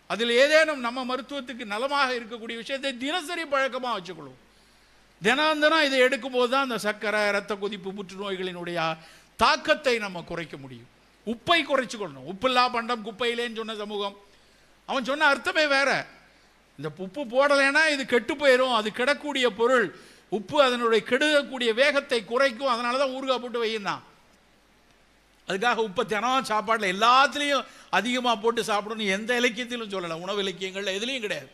அதில் ஏதேனும் நம்ம மருத்துவத்துக்கு நலமாக இருக்கக்கூடிய விஷயத்தை தினசரி பழக்கமாக வச்சுக்கொள்வோம். தினம் இதை எடுக்கும்போது தான் அந்த சர்க்கரை, இரத்த கொதிப்பு, புற்றுநோய்களினுடைய தாக்கத்தை நம்ம குறைக்க முடியும். உப்பை குறைச்சு கொள்ளணும். உப்பில்லா பண்டம் குப்பையிலேன்னு சொன்ன சமூகம், அவன் சொன்ன அர்த்தமே வேற. இந்த உப்பு போடலைன்னா இது கெட்டு போயிடும், அது கிடக்கூடிய பொருள், உப்பு அதனுடைய கெடுக்கக்கூடிய வேகத்தை குறைக்கும், அதனால தான் ஊறுகாய் போட்டு வையினா. அதுக்காக உப்பை தினம் சாப்பாட்டில் எல்லாத்துலேயும் அதிகமாக போட்டு சாப்பிடணும் எந்த இலக்கியத்திலும் சொல்லலை, உணவு இலக்கியங்களில் எதுலேயும் கிடையாது.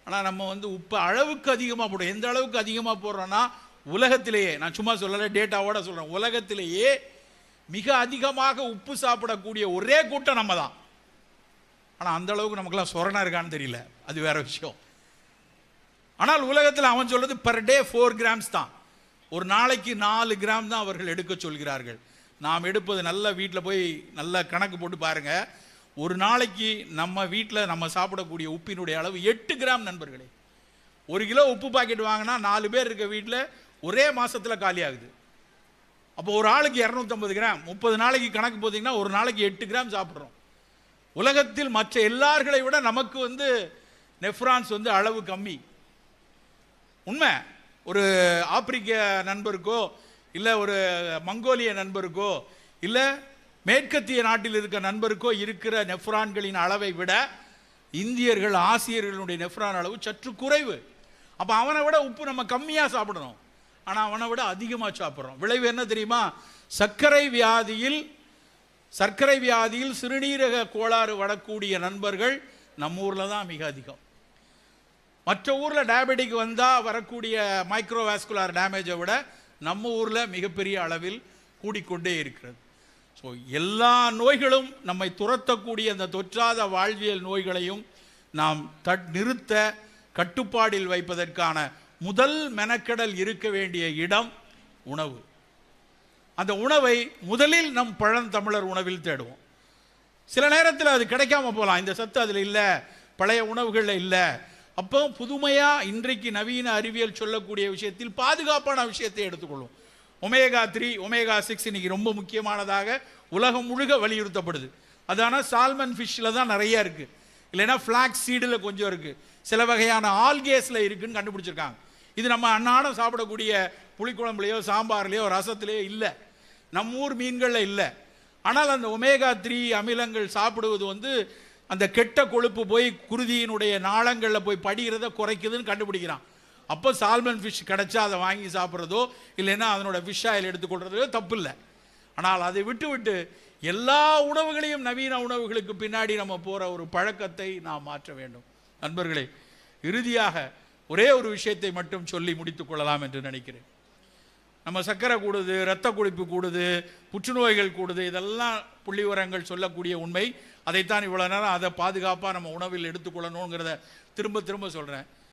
ஆனால் நம்ம உப்பை அளவுக்கு அதிகமாக போடுறோம். எந்த அளவுக்கு அதிகமாக போடுறோன்னா, உலகத்திலேயே, நான் சும்மா சொல்லலை, டேட்டாவோட சொல்கிறேன், உலகத்திலேயே மிக அதிகமாக உப்பு சாப்பிடக்கூடிய ஒரே கூட்டம் நம்ம தான். ஆனால் அந்த அளவுக்கு நமக்குலாம் சொரணா இருக்கான்னு தெரியல, அது வேற விஷயம். ஆனால் உலகத்தில் அவன் சொல்றது பர் டே 4 கிராம்ஸ் தான். ஒரு நாளைக்கு 4 கிராம் தான் அவர்கள் எடுக்க சொல்கிறார்கள். நாம் எடுப்பது நல்ல வீட்டில் போய் நல்ல கணக்கு போட்டு பாருங்க. ஒரு நாளைக்கு நம்ம வீட்டில் நம்ம சாப்பிடக்கூடிய உப்பினுடைய அளவு 8 கிராம் நண்பர்களே. 1 கிலோ உப்பு பாக்கெட் வாங்கினா 4 பேர் இருக்க வீட்டில் ஒரே மாசத்துல காலி ஆகுது. அப்போ ஒரு ஆளுக்கு 250 கிராம், 30 நாளைக்கு கணக்கு போத்தீங்கன்னா ஒரு நாளைக்கு 8 கிராம் சாப்பிட்றோம். உலகத்தில் மற்ற எல்லார்களை விட நமக்கு நெஃப்ரான்ஸ் அளவு கம்மி. உண்மை. ஒரு ஆப்பிரிக்க நண்பருக்கோ இல்லை ஒரு மங்கோலிய நண்பருக்கோ இல்லை மேற்கத்திய நாட்டில் இருக்க நண்பருக்கோ இருக்கிற நெஃப்ரான்களின் அளவை விட இந்தியர்கள், ஆசியர்களுடைய நெஃப்ரான் அளவு சற்று குறைவு. அப்போ அவனை விட உப்பு நம்ம கம்மியாக சாப்பிடணும், ஆனால் அவனை விட அதிகமாக சாப்பிட்றோம். விளைவு என்ன தெரியுமா? சர்க்கரை வியாதியில் சிறுநீரக கோளாறு வரக்கூடிய நண்பர்கள் நம்ம ஊரில் தான் மிக அதிகம். மற்ற ஊரில் டயபெட்டிக் வந்தால் வரக்கூடிய மைக்ரோவாஸ்குலார் டேமேஜை விட நம்ம ஊரில் மிகப்பெரிய அளவில் கூடிக்கொண்டே இருக்கிறது. ஸோ எல்லா நோய்களும் நம்மை துரத்தக்கூடிய அந்த தொற்றாத வாழ்வியல் நோய்களையும் நாம் நிறுத்த, கட்டுப்பாடில் வைப்பதற்கான முதல் மெனக்கடல் இருக்க வேண்டிய இடம் உணவு. அந்த உணவை முதலில் நம் பழந்தமிழர் உணவில் தேடுவோம். சில நேரத்தில் அது கிடைக்காம போகலாம், இந்த சத்து அதில் இல்லை, பழைய உணவுகளில் இல்லை. அப்போ புதுமையாக இன்றைக்கு நவீன அறிவியல் சொல்லக்கூடிய விஷயத்தில் பாதுகாப்பான விஷயத்தை எடுத்துக்கொள்ளும். ஒமேகா 3, ஒமேகா 6 இன்னைக்கு ரொம்ப முக்கியமானதாக உலகம் முழுக்க வலியுறுத்தப்படுது. அதான சால்மன் ஃபிஷ்ஷில் தான் நிறைய இருக்குது, இல்லைன்னா ஃப்ளாக்ஸ் சீடில் கொஞ்சம் இருக்குது, சில வகையான ஆல்கேஸில் இருக்குன்னு கண்டுபிடிச்சிருக்காங்க. இது நம்ம அன்னாடம் சாப்பிடக்கூடிய புளிக்குழம்புலையோ சாம்பார்லையோ ரசத்துலையோ இல்லை, நம்ம ஊர் மீன்களில் இல்லை. ஆனால் அந்த ஒமேகா 3 அமிலங்கள் சாப்பிடுவது அந்த கெட்ட கொழுப்பு போய் குருதியினுடைய நாளங்களில் போய் படிகிறத குறைக்குதுன்னு கண்டுபிடிக்கிறான். அப்போ சால்மன் ஃபிஷ் கிடைச்சா அதை வாங்கி சாப்பிட்றதோ இல்லைன்னா அதனோட ஃபிஷ் ஆயில் எடுத்துக்கொள்றதோ தப்பு இல்லை. ஆனால் அதை விட்டு எல்லா உணவுகளையும் நவீன உணவுகளுக்கு பின்னாடி நம்ம போகிற ஒரு பழக்கத்தை நாம் மாற்ற வேண்டும். நண்பர்களே, இறுதியாக ஒரே ஒரு விஷயத்தை மட்டும் சொல்லி முடித்துக் கொள்ளலாம் என்று நினைக்கிறேன். நம்ம சர்க்கரை கூடுது, இரத்த கொதிப்பு கூடுது, புற்றுநோய்கள் கூடுது, இதெல்லாம் புள்ளி விவரங்கள் சொல்லக்கூடிய உண்மை. அதைத்தான் இவ்வளோ நேரம் அதை பாதுகாப்பாக நம்ம உணவில் எடுத்துக்கொள்ளணுங்கிறத திரும்ப திரும்ப சொல்கிறேன்.